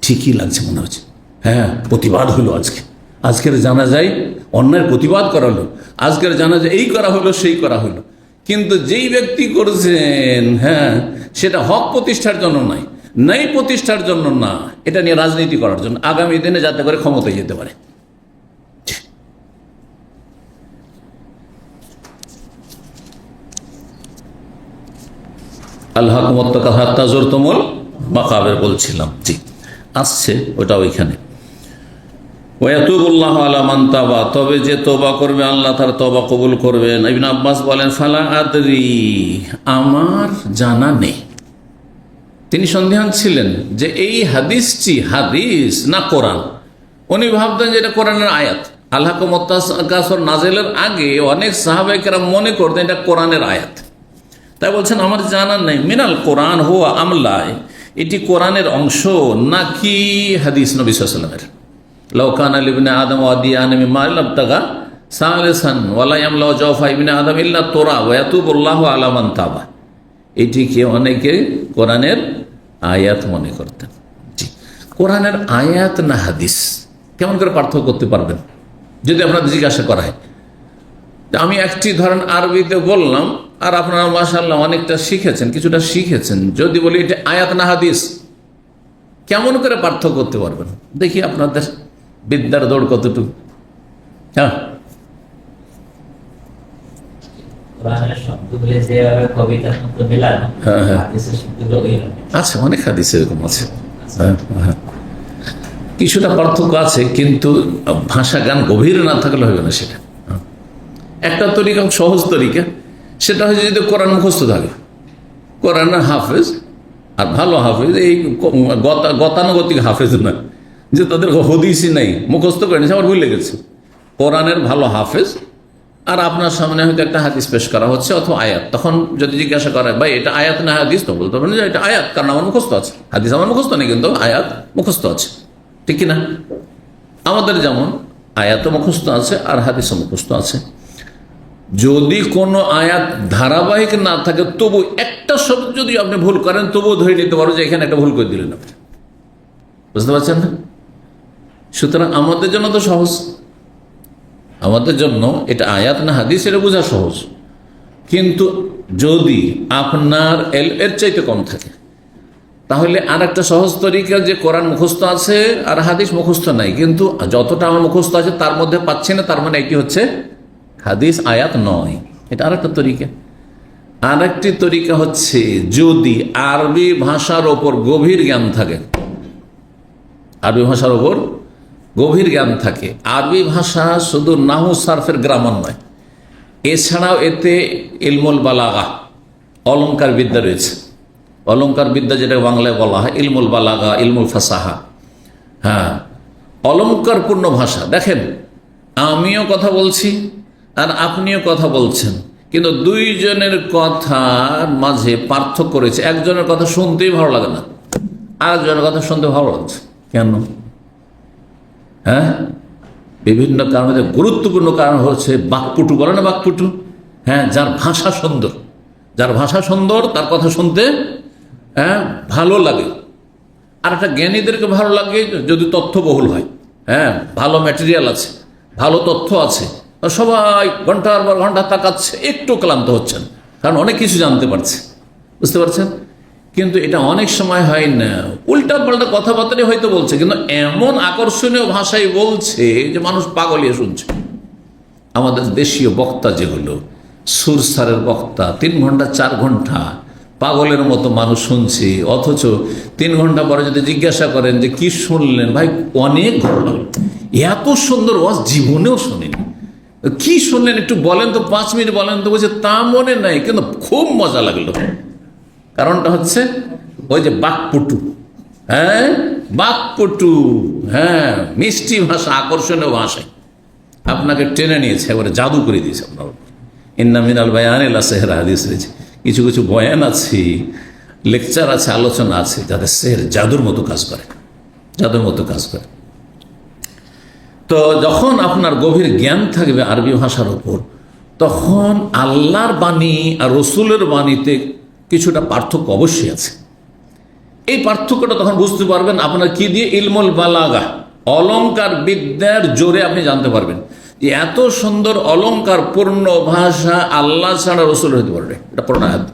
ঠিকই লাগছে মনে হচ্ছে, হ্যাঁ প্রতিবাদ হলো আজকের জানা যায় অন্যায়ের প্রতিবাদ করা হলো, আজকের জানা যায় এই করা হলো সেই করা হলো। কিন্তু যেই ব্যক্তি করেছেন, হ্যাঁ, সেটা হক প্রতিষ্ঠার জন্য নয়, নাই প্রতিষ্ঠার জন্য না, এটা নিয়ে রাজনীতি করার জন্য, আগামী দিনে যাতে করে ক্ষমতায় যেতে পারে। আল্লাহ কুমত্তাজুরতমল মাকাবের বলছিলাম, জি আসছে ওটা ওইখানে। ওয়াতুবুল্লাহ আলা মান তাবা, তবে যে তওবা করবে আল্লাহ তার তওবা কবুল করবেন। ইবনে আব্বাস বলেন, ফালা আদরি, আমার জানা নেই। তিনি সন্দেহান ছিলেন যে এই হাদিসটি হাদিস না কোরআন। উনি ভাবতেন যে এটা কোরআনের আয়াত। আল্লাহ মুত্তাকাসির নাজিলের আগে অনেক সাহাবায়ে কেরাম মনে করতেন এটা কোরআনের আয়াত। তাই বলছেন আমার জানা নেই, মিনাল কোরআন হুয়া আমলা, এটি কোরআনের অংশ নাকি হাদিস নবী সাল্লাল্লাহু আলাইহি ওয়াসাল্লামের। লাউ কানা লিবনে আদম ওয়াদিয়ান মিমা লাবতাগা সালিসান ওয়ালা ইয়ামলা জাওফা ইবনে আদম ইল্লা তুরা ওয়া ইয়াতুবুল্লাহু আলা মান তাবা, এটিকে অনেকে কোরআনের আয়াত মনে করতেন। জি, কোরআনের আয়াত না হাদিস কেমন করে পার্থক্য করতে পারবেন যদি আপনাদের জিজ্ঞাসা করা হয়? আমি একটি ধরেন আরবিতে বললাম, আর আপনারা মাশাআল্লাহ অনেকটা শিখেছেন, কিছুটা শিখেছেন, যদি বলি এটা আয়াত না হাদিস, কেমন করে পার্থক্য করতে পারবেন? দেখি আপনাদের বিদ্যার দৌড় কতটুকু। হ্যাঁ, আচ্ছা, অনেক হাদিস এরকম আছে, কিছুটা পার্থক্য আছে, কিন্তু ভাষা গান গভীর না থাকলে হবে না। সেটা একটা তরিকা, সহজ তরিকা, সেটা হচ্ছে যদি কোরআন মুখস্থ থাকে, কোরআনের হাফেজ আর ভালো হাফেজ, এই গতানুগতিক হাফেজ না, যে তাদের হদিসই নাই, মুখস্থ করে নিয়েছে, আমার ভুলে গেছে। কোরআনের ভালো হাফেজ, আর আপনার সামনে হয়তো একটা হাদিস পেশ করা হচ্ছে অথবা আয়াত, তখন যদি জিজ্ঞাসা করা ভাই এটা আয়াত না হাদিস, তো বলতে পারেন যে এটা আয়াত, কারণ আমার মুখস্থ আছে। হাদিস আমার মুখস্থ নেই, কিন্তু আয়াত মুখস্থ আছে, ঠিক কিনা? আমাদের যেমন আয়াত মুখস্থ আছে আর হাদিসও মুখস্থ আছে। যদি কোনো আয়াত ধারাবাহিক না থাকে, তবু একটা শব্দ যদি আপনি ভুল করেন, তবুও ধরে নিতে পারো যে এখানে একটা ভুল করে দিলেন আপনি। বুঝতে পারছেন না? সুতরাং আমাদের জন্য তো সহজ, আমাদের জন্য এটা আয়াত না হাদিস এটা বোঝা সহজ। কিন্তু যদি আপনার এর চাইতে কম থাকে, তাহলে আর একটা সহজ তরিকা, যে কোরআন মুখস্থ আছে আর হাদিস মুখস্থ নাই, কিন্তু যতটা আমার মুখস্থ আছে তার মধ্যে পাচ্ছি না, তার মানে এটি হচ্ছে হাদিস, আয়াত নয়। এটা আর একটা তরিকা। আর একটি তরিকা হচ্ছে, যদি আরবি ভাষার ওপর গভীর জ্ঞান থাকে, আরবি ভাষার ওপর গভীর জ্ঞান থাকে, আরবি ভাষা শুধু নাহু সারফের গ্রামার নয়, এছাড়াও এতে ইলমুল বালাগা, অলঙ্কার বিদ্যা রয়েছে। অলঙ্কার বিদ্যা যেটা বাংলায় বলা হয় ইলমুল বালাগা, ইলমুল ফাসাহা, হ্যাঁ, অলঙ্কারপূর্ণ ভাষা। দেখেন, আমিও কথা বলছি আর আপনিও কথা বলছেন, কিন্তু দুইজনের কথার মাঝে পার্থক্য রয়েছে। একজনের কথা শুনতেই ভালো লাগে না, আরেকজনের কথা শুনতে ভালো লাগছে। কেন? হ্যাঁ, বিভিন্ন কারণে, গুরুত্বপূর্ণ কারণ হচ্ছে বাকপটু, বলে না বাকপটু? হ্যাঁ, যার ভাষা সুন্দর, যার ভাষা সুন্দর তার কথা শুনতে হ্যাঁ ভালো লাগে। আর একটা জ্ঞানীদেরকে ভালো লাগে যদি তথ্যবহুল হয়, হ্যাঁ, ভালো ম্যাটেরিয়াল আছে, ভালো তথ্য আছে, সবাই ঘন্টার পর ঘন্টা তাকাচ্ছে, একটু ক্লান্ত হচ্ছেন, কারণ অনেক কিছু জানতে পারছে। বুঝতে পারছেন? কিন্তু এটা অনেক সময় হয় না, উল্টা পাল্টা কথাবার্তাই হয়তো বলছে, কিন্তু এমন আকর্ষণীয় ভাষায় বলছে যে মানুষ পাগলিয়ে শুনছে। আমাদের দেশীয় বক্তা যেগুলো সুরসারের বক্তা, 3 ঘন্টা 4 ঘন্টা পাগলের মতো মানুষ শুনছে, অথচ 3 ঘন্টা পরে যদি জিজ্ঞাসা করেন যে কি শুনলেন, ভাই অনেক ভালো লাগলো, এত সুন্দর ওয়াজ জীবনেও শুনিনি, কি শুনলেন একটু বলেন তো, 5 মিনিট বলেন তো। বলছে তা মনে নাই, কিন্তু খুব মজা লাগলো। কারণটা হচ্ছে ওই যে বাকপটু, হ্যাঁ বাকপটু, হ্যাঁ মিষ্টি ভাষা, আকর্ষণীয় ভাষায় আপনাকে টেনে নিয়েছে, এবারে জাদু করে দিয়েছে আপনার। ইন্না মিনাল বায়ানি লা সিহরা, হাদিস রয়েছে। কিছু কিছু বয়ান আছে, লেকচার আছে, আলোচনা আছে, যাদের সেহর, জাদুর মতো কাজ করে, জাদুর মতো কাজ করে। তো যখন আপনার গভীর জ্ঞান থাকবে আরবি ভাষার উপর, তখন আল্লাহর বাণী আর রসুলের বাণীতে কিছুটা পার্থক্য অবশ্যই আছে। এই পার্থক্যটা তখন বুঝতে পারবেন আপনার কি দিয়ে, ইলমুল বালাগা, অলংকার বিদ্যার জোরে আপনি জানতে পারবেন যে এত সুন্দর অলংকার পূর্ণ ভাষা আল্লাহ ছাড়া রসুল হতে পারবে, এটা প্রণায়াত,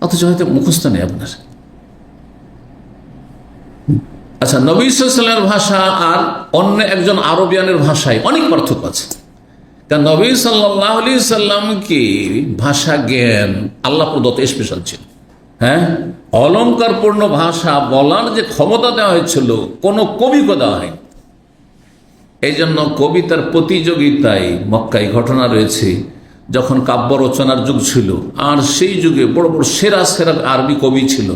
অথচ হয়তো মুখস্থ নেই আপনার। আচ্ছা, নবী সাল্লাল্লাহু আলাইহি ভাষা আর অন্য একজন আরবিয়ানের ভাষায় অনেক পার্থক্য আছে। কারণ নবী সাল্লাল্লাহু আলাইহি সাল্লামকে ভাষা জ্ঞান আল্লাহ প্রদত্ত স্পেশাল ছিল। হ্যাঁ, অলংকারপূর্ণ ভাষা বলার যে ক্ষমতা দেওয়া হয়েছিল, কোনো কবিকে দেওয়া হয়নি। এই জন্য কবিতার প্রতিযোগিতায় মক্কায় ঘটনা রয়েছে, যখন কাব্য রচনার যুগ ছিল, আর সেই যুগে বড় বড় সেরা সেরা আরবি কবি ছিল।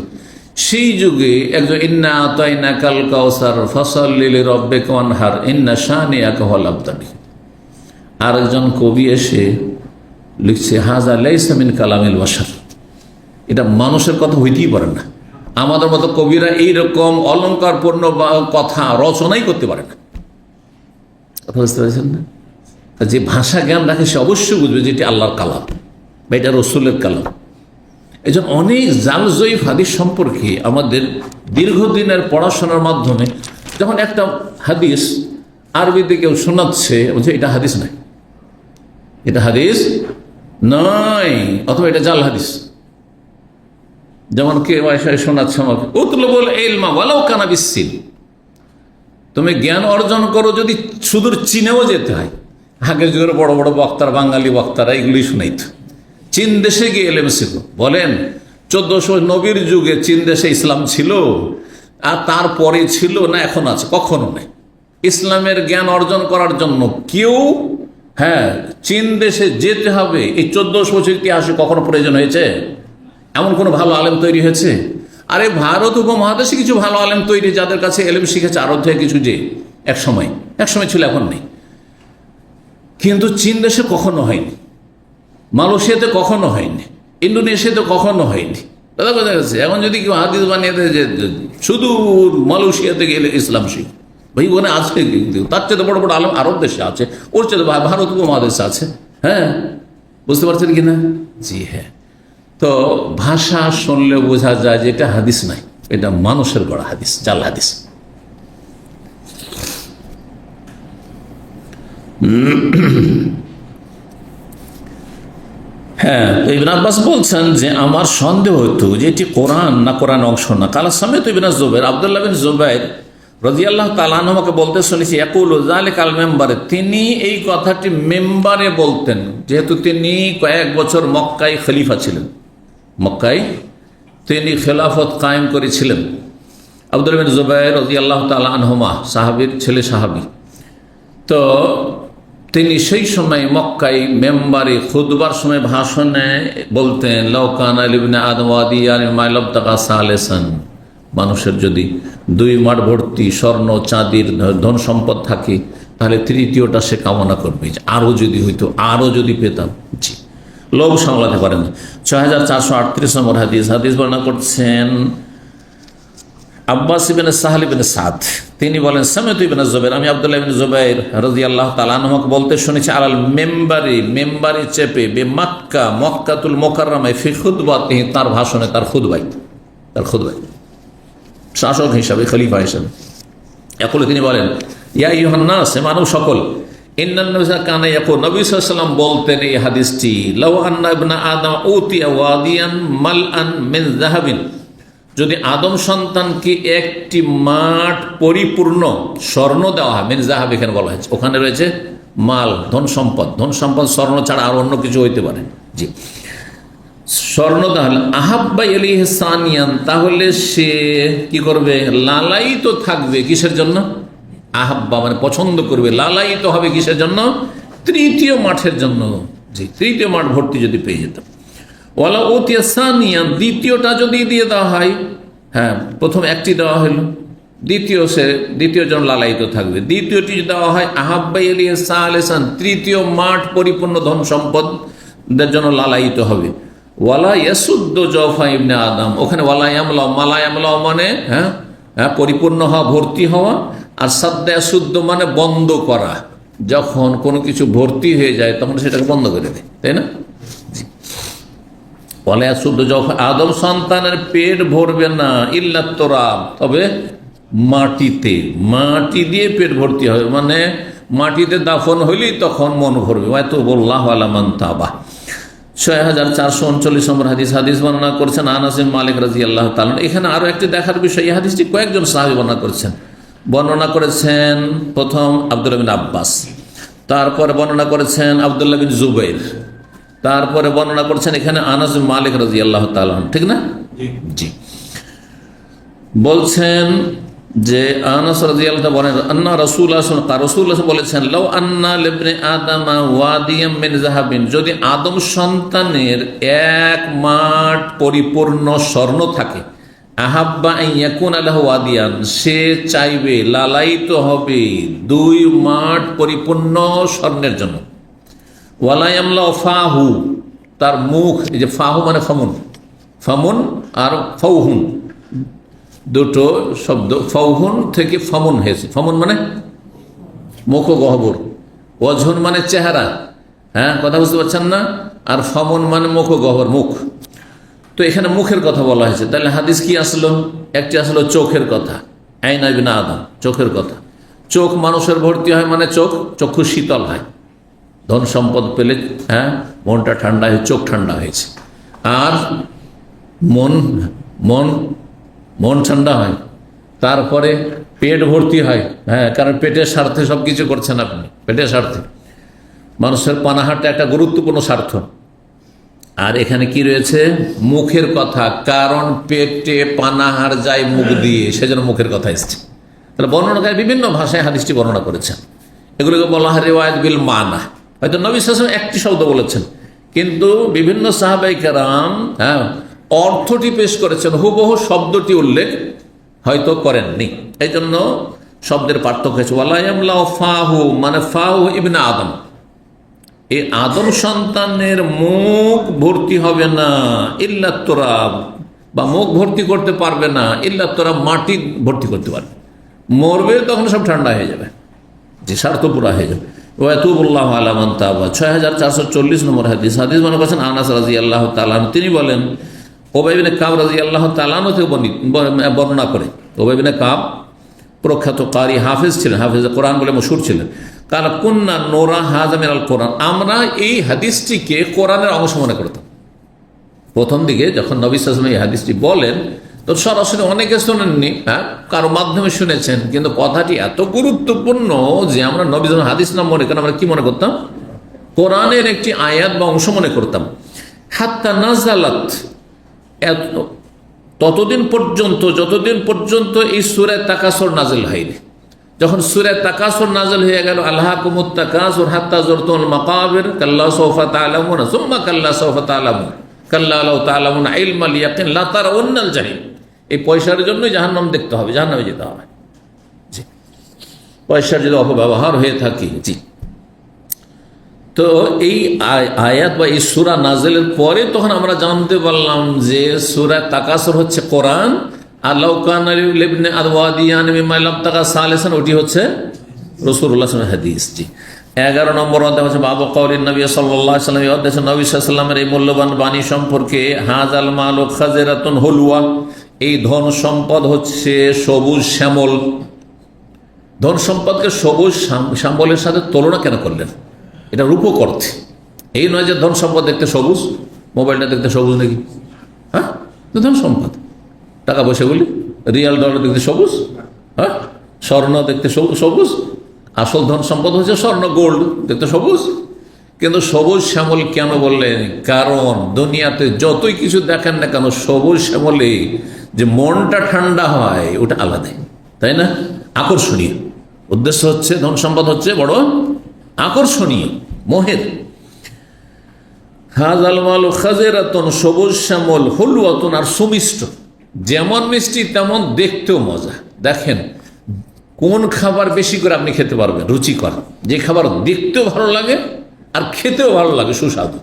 সেই যুগে একজন ইন্না আতাইনা কাল কাউসার ফাসাল্লি লিরাব্বিকা ওয়ানহার ইন্না শানিআকা হুয়াল আবতার, আর একজন কবি এসে লিখছে হাযা লাইসা মিন কালামিল বাশার, এটা মানুষের কথা হইতেই পারে না। আমাদের মতো কবিরা এইরকম অলংকারপূর্ণ কথা রচনাই করতে পারে না। কথা বুঝতে পারছেন না? যে ভাষা জ্ঞান রাখে সে অবশ্যই বুঝবে যে এটি আল্লাহর কালাম বা এটা রসুলের কালাম। এই জন্য অনেক জাল জয়ীফ হাদিস সম্পর্কে আমাদের দীর্ঘদিনের পড়াশোনার মাধ্যমে যখন একটা হাদিস আরবিতে কেউ শোনাচ্ছে, বলছে এটা হাদিস নয়, এটা হাদিস নয়, অথবা এটা জাল হাদিস। যেমন কে শোনাচ্ছে আমাকে, উতলুবুল ইলমা ওয়ালাউ কানা বিসসিন, তুমি জ্ঞান অর্জন করো যদি সুদূর চীনেও যেতে হয়। আগের যুগের বড় বড় বক্তারা, বাঙালি বক্তারা এগুলি শুনাইত। চীন দেশে গিয়ে এলেম শিখো। বলেন 1400 নবীর যুগে চীন দেশে ইসলাম ছিল? আর তারপরে ছিল না এখন আছে? কখনো নেই। ইসলামের জ্ঞান অর্জন করার জন্য কেউ চীন দেশে যেতে হবে, এই 1400 বছর ইতিহাসে কখনো প্রয়োজন হয়েছে? এমন কোনো ভালো আলেম তৈরি হয়েছে? আরে ভারত উপমহাদেশে কিছু ভালো আলেম তৈরি, যাদের কাছে এলেম শিখেছে আরব থেকে কিছু, যে এক সময় ছিল, এখন নেই। কিন্তু চীন দেশে কখনো হয়নি, মালয়েশিয়াতে কখনো হয়নি, ইন্দোনেশিয়াতে কখনো হয়নি। দাদা বোঝা গেছে? এখন যদি কেউ হাদিস বানিয়ে দেয় যে শুধু মালয়েশিয়াতে গেলে ইসলাম শিখ, ভাই ওখানে আছে, তার চেয়ে বড় বড় আলেম আরব দেশে আছে, ওর চেয়ে ভারত উপমহাদেশে আছে। হ্যাঁ, বুঝতে পারছেন কিনা? জি হ্যাঁ। তো ভাষা শুনলে বোঝা যায় যে এটা হাদিস নাই, এটা মানুষের গড়া হাদিস, জাল হাদিস। হ্যাঁ, ইবনে আব্বাস বলছেন যে আমার সন্দেহ হতো যে এটি কোরআন না কোরআন অংশ না। কালা সামিত ইবনে জুবাইর, আব্দুল্লাহ বিন জুবাইর রাদিয়াল্লাহু তাআলা আনহু আমাকে বলতে শুনেছি, ইয়াকুলু যালিকা আল মেম্বারে, তিনি এই কথাটি মেম্বারে বলতেন, যেহেতু তিনি কয়েক বছর মক্কায় খলিফা ছিলেন, মক্কায় তিনি খেলাফত কায়েম করেছিলেন। আব্দুল্লাহ বিন জুবাইর রাদিয়াল্লাহু তাআলা আনহুমা সাহাবীর ছেলে, সাহাবী। তো তিনি সেই সময় মক্কায় মেম্বারে খুতবার সময় ভাষণে বলতেন, লাউ কানা লিবনে আদম ওয়াদিয়ান মা লাবতাগা সালিসান, মানুষের যদি 2 মাঠ ভর্তি স্বর্ণ চাঁদির ধন সম্পদ থাকে, তাহলে তৃতীয়টা সে কামনা করবে, আরও যদি হইতো, আরও যদি পেতাম। জি, লোভ সামলাতে পারে না। 6438 নম্বর হাদিস বর্ণনা করছেন আব্বাস ইবনে সাহল ইবনে সাদ, তিনি বলেন সামিতু ইবনে জুবাইর, আমি আব্দুল্লাহ ইবনে জুবাইর রাদিয়াল্লাহু তাআলা আনহুকে বলতে শুনেছি, আলাল মেম্বারে চেপে, বে মক্কা, মক্কাতুল মুকাররমায়, ফি খুতবাতিহি, তার ভাষণে, তার খুতবায়, শাসক হিসাবে, খলিফা হিসাবে। এখন তিনি বলেন, ইয়া আইয়ুহান নাস, মানব সকল, ইন্নান নবী কানা ইয়াকুল, নবী সাল্লাল্লাহু আলাইহি ওয়াসাল্লাম বলতেন এই হাদিসটি, লাউ আন্না ইবনা আদম উতিয়া ওয়াদিয়ান মালআন মিন যাহাবিন, যদি আদম সন্তানকে একটি মাঠ পরিপূর্ণ স্বর্ণ দেওয়া হয়, মিন যাহাব এখানে বলা হয়েছে, ওখানে রয়েছে মাল, ধন সম্পদ স্বর্ণ ছাড়া আর অন্য কিছু হইতে পারে। জি, স্বর্ণ তাহলে আহাব্বা ইলাইহি সানিয়ান, তাহলে সে কি করবে? লালায়িত থাকবে কিসের জন্য? আহাব্বা মানে পছন্দ করবে, লালায়িত হবে কিসের জন্য? তৃতীয় মাঠের জন্য। জি, তৃতীয় মাঠ ভর্তি যদি পেয়ে যেতাম। ওয়ালা উতিয়া সানিয়ান, দ্বিতীয়টা যদি দিয়ে দেওয়া হয়, হ্যাঁ প্রথম একটি দেওয়া হলো, দ্বিতীয় জন লালায়িত থাকবে। দ্বিতীয়টি দেওয়া হয় আহাব্বা ইলাইহি সালিসান, তৃতীয় মাঠ পরিপূর্ণ ধন সম্পদের জন্য লালায়িত হবে। ওয়ালা ইয়াসুদ্দু জওফা ইবনে আদম, ওখানে ওয়ালা ইয়ামলা, মালা ইয়ামলা মানে হ্যাঁ পরিপূর্ণ হওয়া, ভর্তি হওয়া, আর সাদ্দা ইয়াসুদ্দু মানে বন্ধ করা। যখন কোনো কিছু ভর্তি হয়ে যায় তখন সেটাকে বন্ধ করে দেয়, তাই না? ওয়ালা ইয়াসুদ্দু জওফা, আদম সন্তানের পেট ভরবে না ইল্লা তুরাব, তবে মাটিতে, মাটি দিয়ে পেট ভর্তি হবে, মানে মাটিতে দাফন হইলেই তখন মন ভরবে। হয়তো বললাহ আলা মান তাবা। 6439 নম্বর হাদিস বর্ণনা করেছেন আনাস বিন মালিক রাদিয়াল্লাহু তাআলা। এখানে আরো একটি দেখার বিষয়, এই হাদিসটি কয়েকজন সাহাবী বর্ণনা করেছেন। প্রথম আব্দুল্লাহ বিন আব্বাস, তারপরে বর্ণনা করেছেন আব্দুল্লাহ বিন জুবাইর, তারপরে বর্ণনা করেছেন এখানে আনাস বিন মালিক রাদিয়াল্লাহু তাআলা, ঠিক না? জি। বলছেন যে আনাস রাদিয়াল্লাহু তাআলা বলেন আন্না রাসূলুল্লাহ বলেছেন, লাউ আন্না লিবনি আদামা ওয়াদিয়াম মিন যাহাবিন, যদি আদম সন্তানের এক মাঠ পরিপূর্ণ স্বর্ণ থাকে, আহাব্বা আন ইয়াকুনা লাহু ওয়াদিয়ান, সে চাইবে, লালায়িত হবে 2 মাঠ পরিপূর্ণ স্বর্ণের জন্য। ওয়ালা ইয়ামলা ফাহু, তার মুখ, এই যে ফাহু মানে ফামুন আর ফাউহুন, দুটো শব্দ, ফাউহুন থেকে ফামুন হয়েছে। ফামুন মানে মুখ ও গহ্বর, ওয়াজহুন মানে চেহারা, হ্যাঁ কথা বুঝতে পারছেন না? আর ফামুন মানে মুখ ও গহ্বর, মুখ। তো এখানে মুখের কথা বলা হয়েছে, তাহলে হাদিস কি আসলো? একটি আসলো চোখের কথা, আইন ইবনে আদম, চোখের কথা। চোখ মানুষের ভর্তি হয় মানে চক্ষু শীতল হয়, ধন সম্পদ পেলে হ্যাঁ মনটা ঠান্ডা হয়ে, চোখ ঠান্ডা হয়েছে। আর মন ঠান্ডা হয়। তারপরে পেট ভর্তি হয়, হ্যাঁ কারণ পেটের স্বার্থে সব কিছু করছেন আপনি, পেটের স্বার্থে। মানুষের পানাহারটা একটা গুরুত্বপূর্ণ স্বার্থ। আর এখানে কি রয়েছে? মুখের কথা, কারণ পেটে পানাহার যায় মুখ দিয়ে, সেজন্য মুখের কথা এসছে। তাহলে বর্ণনাকারী বিভিন্ন ভাষায় হাদিসটি বর্ণনা করেছেন। এগুলোকে বলা হয় রিওয়ায়াত বিল মানা। হয়তো নবী সাল্লাল্লাহু আলাইহি ওয়াসাল্লাম একটি শব্দ বলেছেন, কিন্তু বিভিন্ন সাহাবায়ে কেরাম হ্যাঁ অর্থটি পেশ করেছেন, হুবহু শব্দটি উল্লেখ হয়তো করেননি। এই জন্য শব্দের পার্থক্য হয়েছে। ওয়ালা ইয়ামলাউ ফাহু মানে ফাহু ইবনে আদম, এই আদম সন্তানের মুখ ভর্তি হবে না ইল্লা তুরাব, বা মুখ ভর্তি করতে পারবে না ইল্লা তুরাব, মাটি ভর্তি করতে পারবে। মরবে তখন সব ঠান্ডা হয়ে যাবে, যে স্বার্থ পুরা হয়ে যাবে। ওয়াতুবুল্লাহু আলা মান তাবা। 6440 নম্বর হাদিস মনে করছেন আনাস রাদিয়াল্লাহু তাআলা, তিনি বলেন উবাই ইবনে কাব রাদিয়াল্লাহু তাআলা থেকে বর্ণনা করে। উবাই ইবনে কাব প্রখ্যাত কারি, হাফেজ ছিলেন, হাফেজ কোরআন বলে মশহুর ছিলেন। কাল কুন্না নোরা হাযা মিনাল কোরআন, আমরা এই হাদিসটিকে কোরআনের অংশ মনে করতাম। প্রথম দিকে যখন নবী সাল্লাল্লাহু আলাইহি ওয়াসাল্লাম এই হাদিসটি বলেন, তো সরাসরি অনেকে শোনেননি, হ্যাঁ কারো মাধ্যমে শুনেছেন, কিন্তু কথাটি এত গুরুত্বপূর্ণ যে আমরা নবী সাল্লাল্লাহু হাদিস নাম মনে করেন, আমরা কি মনে করতাম? কোরআনের একটি আয়াত বা অংশ মনে করতাম। হাত্তা নাযালাত, ততদিন পর্যন্ত যতদিন পর্যন্ত এই সূরা তাকাসুর নাযিল হয়নি। যখন সূরা তাকাসুর নাযিল হয়ে গেল, আলহাকুমুত তাকাসুর হাত্তা যুরতুল মাকাবির, কাল্লা সাওফা তা'লামুন সুম্মা কাল্লা সাওফা তা'লামুন কাল্লা লাউ তা'লামুন ইলমাল ইয়াকিন লা তারাউন্নাল জাহিম, এই পয়সার জন্য জাহান্নাম দেখতে হবে, জাহান্নামে যেতে হবে। জি, পয়সার যদি অপব্যবহার হয়ে থাকে। জি, তো এই আয়াত বা এই সূরা নাযিলের পরে তখন আমরা জানতে পারলাম যে সূরা তাকাসুর হচ্ছে কোরআন, আর লাউ কানা লিবনি আদওয়াদিয়ান মিম্মা লাম তাকা সালিসান, ওটি হচ্ছে রাসূলুল্লাহ সাল্লাল্লাহু আলাইহি ওয়াসাল্লাম হাদিস। জি, 11 নম্বর অধ্যায় হচ্ছে বাবু কওলিন নবী সাল্লাল্লাহু আলাইহি ওয়াসাল্লাম, এই অধ্যায়ে নবী সাল্লাল্লাহু আলাইহি ওয়াসাল্লামের এই মূল্যবান বাণী সম্পর্কে। হাযাল মালু খাজিরাতুন হুলওয়া, এই ধন সম্পদ হচ্ছে সবুজ শ্যামল। ধন সম্পদকে সবুজ শ্যামলের সাথে তুলনা কেন করলেন? এটা রূপক অর্থে, এই নয় যে ধন সম্পদ দেখতে সবুজ, মোবাইলটা দেখতে সবুজ নাকি? হ্যাঁ, ধন সম্পদ, টাকা পয়সাগুলি, রিয়াল ডলার দেখতে সবুজ, হ্যাঁ স্বর্ণ দেখতে সবুজ। আসল ধন সম্পদ হচ্ছে স্বর্ণ, গোল্ড দেখতে সবুজ। কিন্তু সবুজ শ্যামল কেন বললেন? কারণ দুনিয়াতে যতই কিছু দেখেন না কেন, সবুজ শ্যামলে যে মনটা ঠান্ডা হয় ওটা আলাদা, তাই না? আকর্ষণীয়, উদ্দেশ্য হচ্ছে ধন সম্পদ হচ্ছে বড় আকর্ষণীয়, মোহের। হাযাল মালু খাযিরাতুন, সবুজ শ্যামল, হুলওয়াতুন, আর সুমিষ্ট। যেমন মিষ্টি তেমন দেখতেও মজা। দেখেন কোন খাবার বেশি করে আপনি খেতে পারবেন রুচিকর, যে খাবার দেখতেও ভালো লাগে আর খেতেও ভালো লাগে, সুস্বাদু।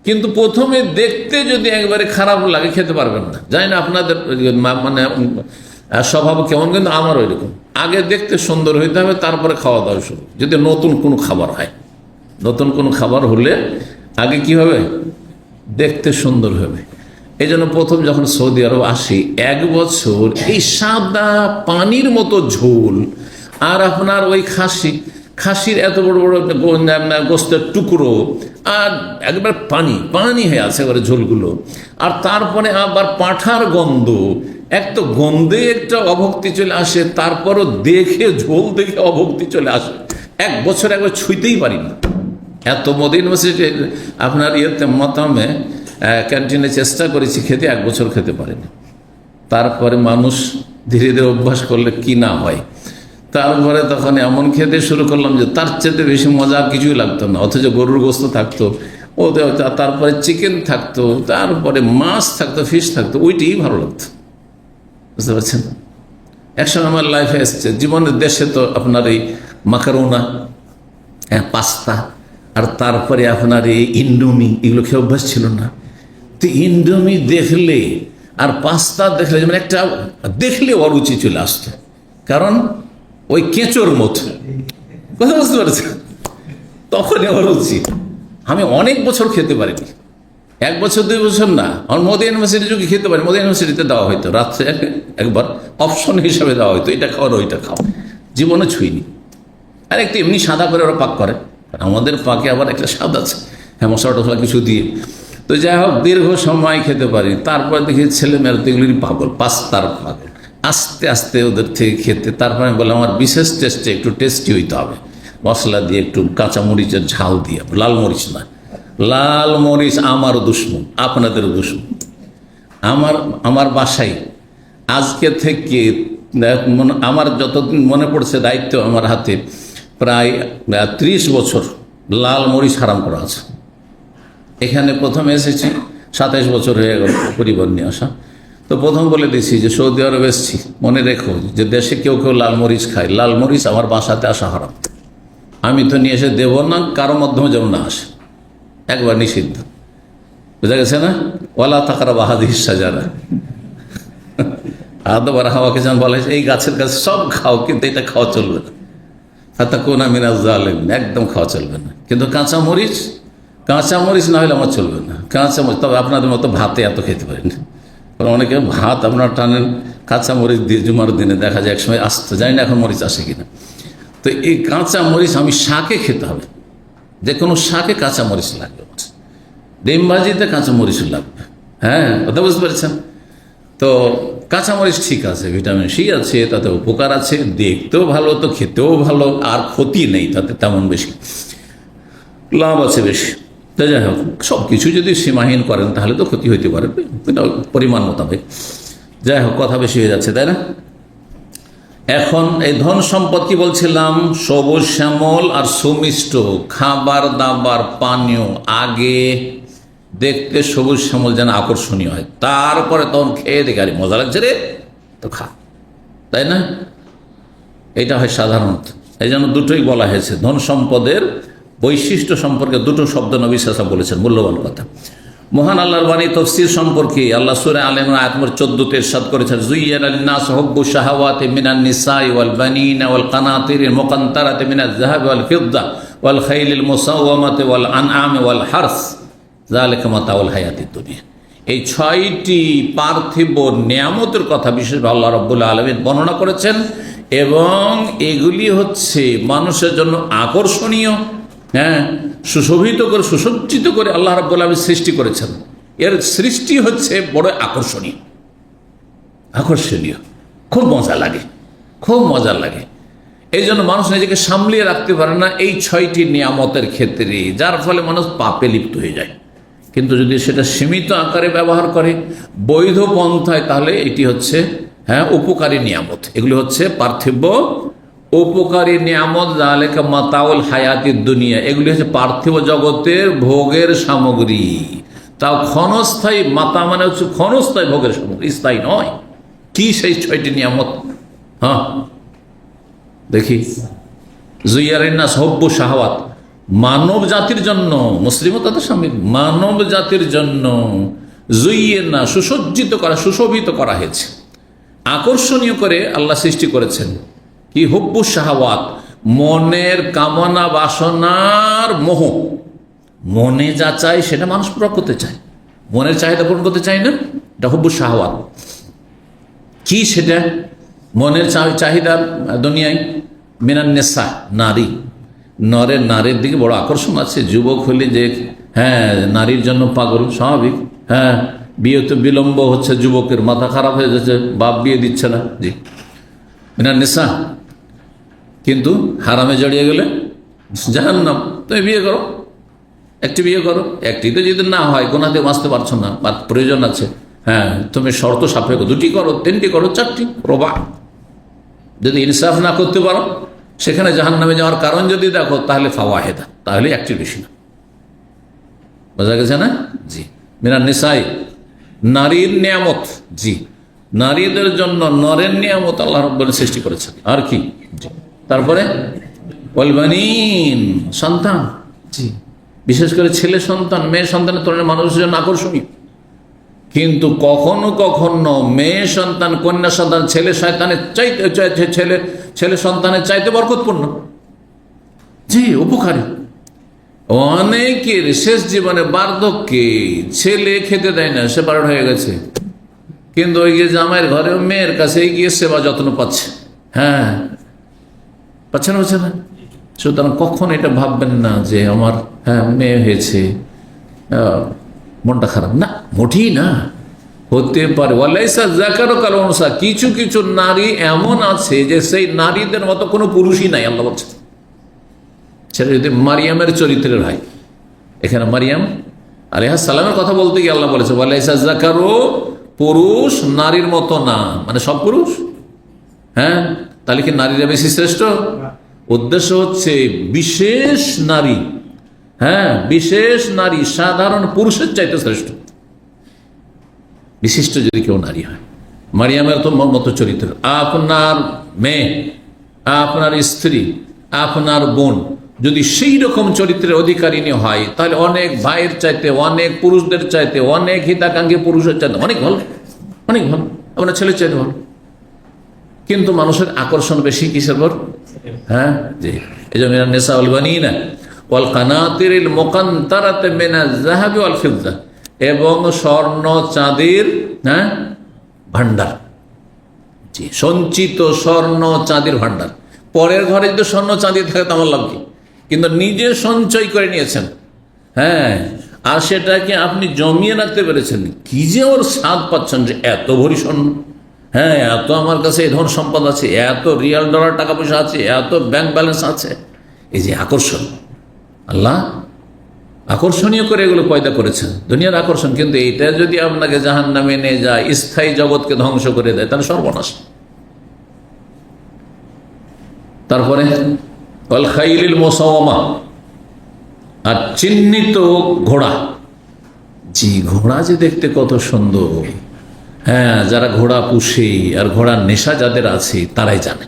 কিন্তু প্রথমে দেখতে যদি একবারে খারাপ লাগে খেতে পারবেন না। জানি না আপনাদের মানে স্বভাব কেমন, কিন্তু আমার ওই রকম। আগে দেখতে সুন্দর হইতে হবে, তারপরে খাওয়া দাওয়া শুরু। যদি নতুন কোনো খাবার হয়, নতুন কোনো খাবার হলে আগে কি হবে, দেখতে সুন্দর হবে। এই জন্য প্রথম যখন সৌদি আরব আসি, 1 বছর এই সাদা পানির মতো ঝোল, আর আপনার ওই খাসির এত বড় বড় গোস্তের টুকরো, আর একবার পানি পানি হয়ে আছে এবারে ঝোলগুলো, আর তারপরে আবার পাঁঠার গন্ধ। এক তো গন্ধে একটা অভক্তি চলে আসে, তারপরও দেখে ঝোল দেখে অভক্তি চলে আসে। 1 বছর একবার ছুঁইতেই পারি না। এত মদিনা মসজিদে আপনার ইয়েতে মতামে ক্যান্টিনে চেষ্টা করেছি খেতে, 1 বছর খেতে পারিনি। তারপরে মানুষ ধীরে ধীরে অভ্যাস করলে কি না হয়। তারপরে তখন এমন খেতে শুরু করলাম যে তার চেয়ে বেশি মজা আর কিছুই লাগতো না। অথচ গরুর গোস্ত থাকতো, তারপরে চিকেন থাকতো, তারপরে মাছ থাকতো, ফিশ থাকতো, ওইটাই ভালো লাগতো। বুঝতে পারছেন? একসময় আমার লাইফে এসছে, জীবনের দেশে তো আপনার এই মাকারোনা, পাস্তা, আর তারপরে আপনার এই ইন্ডোমি, এগুলো খেয়ে অভ্যাস ছিল না। তো ইন্ডোমি দেখলে আর পাস্তা দেখলে যেমন একটা দেখলে অরুচি চলে আসতো, কারণ ওই কেঁচোর মতো। কথা বুঝতে পারছেন? তখনই অরুচি। আমি অনেক বছর খেতে পারিনি, 1 বছর 2 বছর না। আমার মদিনা ইউনিভার্সিটি যুগে খেতে পারি, মদিনা ইউনিভার্সিটিতে দেওয়া হয়তো রাত্রে একবার অপশন হিসাবে দেওয়া হয়তো, এটা খাও ওইটা খাও। জীবনে ছুঁইনি। আর একটু এমনি সাদা করে ওরা পাক করে, আমাদের পাকে আবার একটা স্বাদ আছে, হ্যাঁ, মশলা টসলা কিছু দিয়ে। তো যাই হোক, দীর্ঘ সময় খেতে পারি। তারপর দেখি ছেলে মেয়েরা তো এগুলির পাগল, পাস্তার পাগল। আস্তে আস্তে ওদের থেকে খেতে, তারপরে আমি বললাম আমার বিশেষ টেস্টে একটু টেস্টি হইতে হবে, মশলা দিয়ে একটু কাঁচা মরিচের ঝাল দিয়ে, লাল মরিচ না। লাল মরিচ আমারও দুশ্মন, আপনাদেরও দুশ্মন। আমার বাসায় আজকে থেকে আমার যতদিন মনে পড়ছে দায়িত্ব আমার হাতে, প্রায় 30 বছর লাল মরিচ হারাম করা আছে। এখানে প্রথম এসেছি, 27 বছর হয়ে গেল পরিবার নিয়ে আসা। তো প্রথম বলে দিয়েছি যে সৌদি আরব এসেছি, মনে রেখো যে দেশে কেউ কেউ লাল মরিচ খায়, লাল মরিচ আমার বাসাতে আসা হারাম। আমি তো নিয়ে এসে দেবো না, কারো মাধ্যমে যেমন না আসে, একবার নিষিদ্ধ। বুঝা গেছে না? ওয়ালা তাকারা বাহাদি সাজারা আদবার হাওয়াকে যেমন বলা হয়েছে, এই গাছের কাছে সব খাও, কিন্তু এটা খাওয়া চলবে না। হাতা কোনা মিনাজ জালেম, একদম খাওয়া চলবে না। কিন্তু কাঁচা মরিচ না হলে আমার চলবে না। কাঁচা মরিচ, তবে আপনাদের মতো ভাতে এত খেতে পারেন না। কারণ অনেকে ভাত আপনার টানেন কাঁচা মরিচ দিয়ে, জুমার দিনে দেখা যায় একসময় আসতে, জানি না এখন মরিচ আসে কিনা। তো এই কাঁচা মরিচ আমি শাকে খেতে হবে, যে কোনো শাকে কাঁচা মরিচ লাগবে, ডিম ভাজিতে কাঁচা মরিচ লাগবে। হ্যাঁ, কথা বুঝতে পারছেন? তো কাঁচামরিচ ঠিক আছে, ভিটামিন সি আছে, তাতে উপকার আছে, দেখতেও ভালো, তো খেতেও ভালো, আর ক্ষতি নেই তাতে তেমন বেশি, লাভ আছে বেশি। তো যাই হোক, সব কিছু যদি সীমাহীন করেন তাহলে তো ক্ষতি হইতে পারে, পরিমাণ মোতাবেক। যাই হোক, কথা বেশি হয়ে যাচ্ছে, তাই না? এখন এই ধন সম্পদ কি বলছিলাম, সবুজ শ্যামল আর সুমিষ্ট খাবার দাবার পানীয়, আগে দেখতে সবুজ শ্যামল যেন আকর্ষণীয় হয়, তারপরে তখন খেয়ে দেখে আরে মজা লাগছে রে, তো খা, তাই না? এটা হয় সাধারণত। এই জন্য দুটোই বলা হয়েছে, ধন সম্পদের বৈশিষ্ট্য সম্পর্কে 2টো শব্দ নবী সাল্লাল্লাহু আলাইহি ওয়াসাল্লাম বলেছেন, মূল্যবান কথা। মহান আল্লাহর বাণী তাফসীর সম্পর্কে আল্লাহ সূরা আলে ইমরান আয়াত নম্বর 14 তে ইরশাদ করেছেন, যুয়্যিনা লিন-নাসি হুব্বু শাহাওয়াতি মিনান নিসাই ওয়াল বানিনা ওয়াল কানাতিরিল মুকান্তারাতি মিনাজ যাহাবি ওয়াল ফিদ্দা ওয়াল খাইলিল মুসাওয়ামাতি ওয়াল আনআমি ওয়াল হারস যালিকা মাতাউল হায়াতিদ দুনিয়া। এই 6টি পার্থিব নিয়ামতের কথা বিশেষভাবে আল্লাহ রাব্বুল আলামিন বর্ণনা করেছেন, এবং এগুলি হচ্ছে মানুষের জন্য আকর্ষণীয়, হ্যাঁ, সুশোভিত করে সুসজ্জিত করে আল্লাহ রাব্বুল আলামিন সৃষ্টি করেছেন। এর সৃষ্টি হচ্ছে বড় আকর্ষণীয়, খুব মজা লাগে। এই জন্য মানুষ নিজেকে সামলিয়ে রাখতে পারে না এই 6টি নিয়ামতের ক্ষেত্রে, যার ফলে মানুষ পাপে লিপ্ত হয়ে যায়। কিন্তু যদি সেটা সীমিত আকারে ব্যবহার করে, বৈধ পন্থায়, তাহলে এটি হচ্ছে উপকারী নিয়ামত। এগুলি হচ্ছে পার্থিব উপকারী নিয়ামত যালিকা মাতাউল হায়াতিদ দুনিয়া, এগুলি হচ্ছে পার্থিব জগতের ভোগের সামগ্রী। তাও ক্ষণস্থায়ী, মাতা মানে হচ্ছে ক্ষণস্থায়ী ভোগের সামগ্রী, স্থায়ী নয়। কি সেই 6টি নিয়ামত? হ্যাঁ দেখি। জুইয়ারিন্নাস হব্বু শাহওয়াত, মানব জাতির জন্য, মুসলিমও তাদের সামিল, মানব জাতির জন্য জুইয়েন্না সুসজ্জিত করা, সুশোভিত করা হয়েছে, আকর্ষণীয় করে আল্লাহ সৃষ্টি করেছেন। কি? হব্বু শাহওয়াত, মনের কামনা বাসনার মোহ। মনে যা চায় সেটা মানুষ পূরণ করতে চায়, মনের চাহিদা পূরণ করতে চায় না, এটা হব্বু শাহওয়াত। কি সেটা? মনের চাহিদা দুনিয়ায় মিনান নেশা, নারী, নারীর দিকে বড় আকর্ষণ আছে। যুবক হলে যে হ্যাঁ নারীর জন্য পাগল, স্বাভাবিক। হ্যাঁ, বিয়ে তো বিলম্ব হচ্ছে, যুবকের মাথা খারাপ হয়ে যাচ্ছে, বাপ বিয়ে দিচ্ছে না। জি, মিনান নেশা। কিন্তু হারামে জড়িয়ে গেলে জাহান্নাম। তুমি বিয়ে করো, একটি বিয়ে করো, একটিতে যদি না হয় গোনাতে বাঁচতে পারছো না, বা প্রয়োজন আছে, হ্যাঁ তুমি শর্ত সাপেক্ষ 2টি করো, 3টি করো, 4টি রোবা। যদি ইনসাফ না করতে পারো, সেখানে জাহান্নামে যাওয়ার কারণ যদি দেখো, তাহলে ফাওয়াহেদা, তাহলে একটির বেশি না। বোঝা গেছে না? জি। মিনান নিসাই, নারীর নিয়ামত। জি, নারীদের জন্য নরের নিয়ামত আল্লাহ রাব্বুল সৃষ্টি করেছেন। আর কি? জি। তারপরে ওয়াল বানিন, সন্তান। জি, বিশেষ করে ছেলে সন্তান, মেয়ে সন্তানের তুলনায় মানুষের জন্য আকর্ষণীয়। কিন্তু কখনো কখনো মেয়ে সন্তান, কন্যা সন্তান ছেলে শয়তানের চাইতে, ছেলে সন্তানের চাইতে বরকতপূর্ণ। জি, উপকারী। অনেকের শেষ জীবনে বার্ধক্যে ছেলে খেতে দেয় না, সে 12 হয়ে গেছে, কিন্তু ওই গিয়ে জামাইয়ের ঘরে মেয়ের কাছে গিয়ে সেবা যত্ন পাচ্ছে। হ্যাঁ, পাচ্ছে না, পাচ্ছে না। সুতরাং কখন এটা ভাববেন না যে আমার মেয়ে হয়েছে, মনটা খারাপ, না, মোটেই না। হতে পারে ওয়ালাইসা যাকারু কাল উনসা, কিছু কিছু নারী এমন আছে যে সেই নারীদের মতো কোনো পুরুষই নাই, আল্লাহ বলছে। সেটা যদি মারিয়ামের চরিত্রের হয়, এখানে মারিয়াম আলাইহিস সালামের কথা বলতে গিয়ে আল্লাহ বলেছে ওয়ালাইসা যাকারু, পুরুষ নারীর মতো না, মানে সব পুরুষ। হ্যাঁ, তাহলে কি নারীরা বেশি শ্রেষ্ঠ? উদ্দেশ্য হচ্ছে বিশেষ নারী, হ্যাঁ বিশেষ নারী সাধারণ পুরুষের চাইতে শ্রেষ্ঠ, বিশিষ্ট যদি কেউ নারী হয়। মারিয়ামের তো মতো চরিত্র। আপনার মেয়ে, আপনার স্ত্রী, আপনার বোন যদি সেই রকম চরিত্রের অধিকারিণী হয়, তাহলে অনেক ভাইয়ের চাইতে, অনেক পুরুষদের চাইতে, অনেক হিতাকাঙ্ক্ষী পুরুষের চাইতে অনেক ভালো, অনেক ভালো, আপনার ছেলের চাইতে ভালো। কিন্তু মানুষের আকর্ষণ বেশি কিসের পর? হ্যাঁ, জি। এই জন্য নেশা ওয়াল বানিনা ওয়াল কানাতিরিল মুকান্তারাতি মিনাজ যাহাবি ওয়াল ফিদ্দা, এবং স্বর্ণ চাঁদির ভান্ডার। জি, সঞ্চিত স্বর্ণ চাঁদির ভান্ডার। পরের ঘরে যদি স্বর্ণ চাঁদি থাকে তো আমার লাভ কি? কিন্তু নিজে সঞ্চয় করে নিয়েছেন, হ্যাঁ, আর সেটাকে আপনি জমিয়ে রাখতে পেরেছেন। কি যে ওর স্বাদ পাচ্ছেন যে এত ভরি স্বর্ণ, হ্যাঁ এত আমার কাছে এই ধন সম্পদ আছে, এত রিয়াল ডলার টাকা পয়সা আছে, এত ব্যাংক ব্যালেন্স আছে। এই যে আকর্ষণ, আল্লাহ আকর্ষণীয় করে এগুলো পয়দা করেছেন, দুনিয়ার আকর্ষণ। কিন্তু এইটা যদি আপনাকে জাহান্নামে নিয়ে যায়, স্থায়ী জগৎকে ধ্বংস করে দেয়, তাহলে সর্বনাশ। তারপরে ওয়াল খাইলিল মুসাওয়ামা, আর চিহ্নিত ঘোড়া। জি, ঘোড়া যে দেখতে কত সুন্দর। হ্যাঁ, যারা ঘোড়া পুষে আর ঘোড়ার নেশা যাদের আছে তারাই জানে।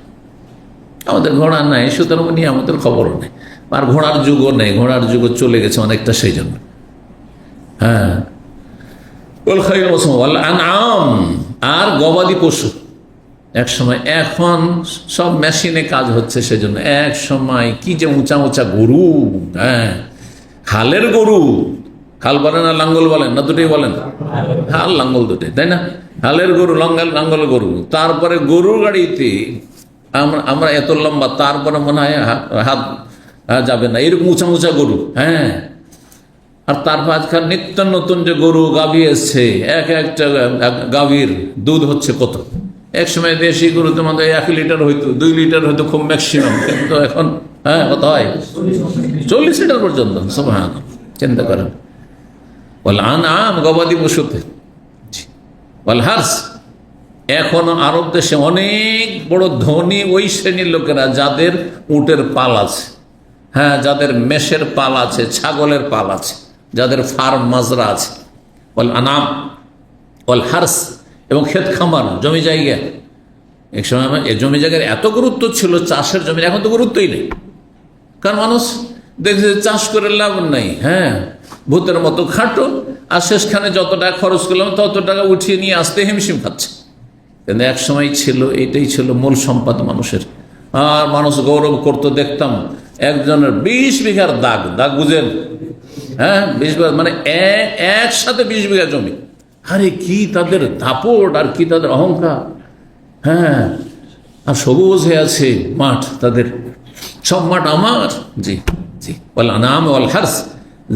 আমাদের ঘোড়া নাই, সুতরাং নিয়ে আমাদের খবরও নেই, আর ঘোড়ার যুগও নেই, ঘোড়ার যুগও চলে গেছে অনেকটা, সেই জন্য। হ্যাঁ, আর গবাদি পশু এক সময়, এখন সব মেশিনে কাজ হচ্ছে, সেজন্য এক সময় কি যে উঁচা উঁচা গরু, হ্যাঁ হালের গরু, হাল বলেন আর লাঙ্গল বলেন না, দুটোই বলেন, হাল লাঙ্গল দুটোই, তাই না? হালের গরু, লাঙ্গল গরু। তারপরে গরুর গাড়িতে আমরা এত লম্বা, তারপরে মনে হয় হাত যাবে না, এরকম উঁচা উঁচা গরু। হ্যাঁ, আর তারপর আজকাল নিত্য নতুন যে গরু গাভী এসছে, এক একটা গাভীর দুধ হচ্ছে কত। এক সময় দেশি গরু তোমাদের 1 লিটার হইতো, 2 লিটার হইতো খুব ম্যাক্সিমাম, কিন্তু এখন হ্যাঁ কত হয়? 40 লিটার পর্যন্ত। সুবহানাল্লাহ, চিন্তা করেন। ওয়াল আনআম, গবাদি পশুতে। ওয়াল হারস, এখনো আরব দেশে অনেক বড় ধনী ওই শ্রেণীর লোকেরা যাদের উটের পাল আছে, হ্যাঁ, যাদের মেষের পাল আছে, ছাগলের পাল আছে, যাদের ফার্ম মাজরা আছে, ওয়াল আনাম ওয়াল হার্স, এবং ক্ষেত খামার, জমি জায়গা। এক সময় জমি জায়গার এত গুরুত্ব ছিল, চাষের জমি, এখন তো গুরুত্বই নেই। কারণ মানুষ দেখছে চাষ করে লাভ নাই, হ্যাঁ, ভূতের মতো খাটো, আর শেষখানে যত টাকা খরচ করলাম তত টাকা উঠিয়ে নিয়ে আসতে হিমশিম খাচ্ছে। কিন্তু এক সময় ছিল, এইটাই ছিল মূল সম্পদ মানুষের। আর মানুষ গৌরব করতো, দেখতাম একজনের 20 বিঘার দাগ বুঝেন, হ্যাঁ, 20 বিঘা, মানে একসাথে 20 বিঘা জমি। আরে কি তাদের দাপট, আর কি তাদের অহংকার, হ্যাঁ, আর সবুজ হয়ে আছে মাঠ, তাদের সব মাঠ আমার। জি জি, ওয়াল আনাম ওয়াল হার্স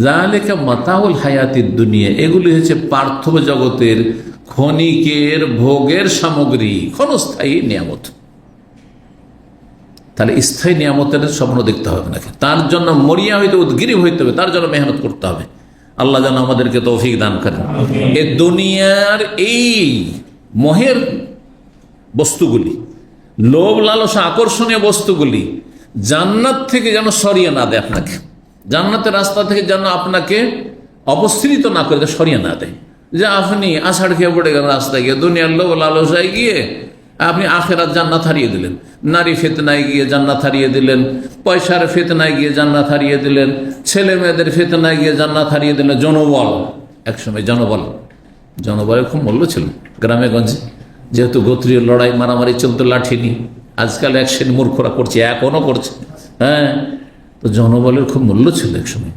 যালিকা মাতাউল হায়াতিদ দুনিয়া, এগুলি হচ্ছে পার্থিব জগতের ক্ষণিকের ভোগের সামগ্রী, ক্ষণস্থায়ী নিয়ামত। তাহলে স্থায়ী নিয়ামতের স্বপ্ন দেখতে হবে নাকি? তার জন্য মরিয়া হইতে উদ্গিরি হইতে হবে, তার জন্য মেহনত করতে হবে। আল্লাহ যেন আমাদেরকে তৌফিক দান করেন। এ দুনিয়ার এই মোহের বস্তুগুলি, লোভ লালসা আকর্ষণীয় বস্তুগুলি জান্নাত থেকে যেন সরিয়ে না দেয় আপনাকে, জান্নাতের রাস্তা থেকে যেন আপনাকে অবস্থিত না করে দেয়, সরিয়ে না দেয়। যে আপনি আষাঢ় খেয়ে পড়ে গেলেন রাস্তায় গিয়ে, দুনিয়ার লোভ লালসায় গিয়ে আপনি আখেরাত জান্নাত হারিয়ে দিলেন, নারী ফিতনায় গিয়ে জান্নাত হারিয়ে দিলেন, পয়সার ফিতনায় গিয়ে জান্নাত হারিয়ে দিলেন, ছেলে মেয়েদের ফিতনায় গিয়ে জান্নাত হারিয়ে দিলেন। জনবল, একসময় জনবলের খুব মূল্য ছিল গ্রামে গঞ্জে, যেহেতু গোত্রীয় লড়াই মারামারি চলতো, লাঠি নিয়ে। আজকাল এক শ্রেণী মূর্খরা করছে, এখনো করছে, হ্যাঁ, তো জনবলের খুব মূল্য ছিল এক সময়।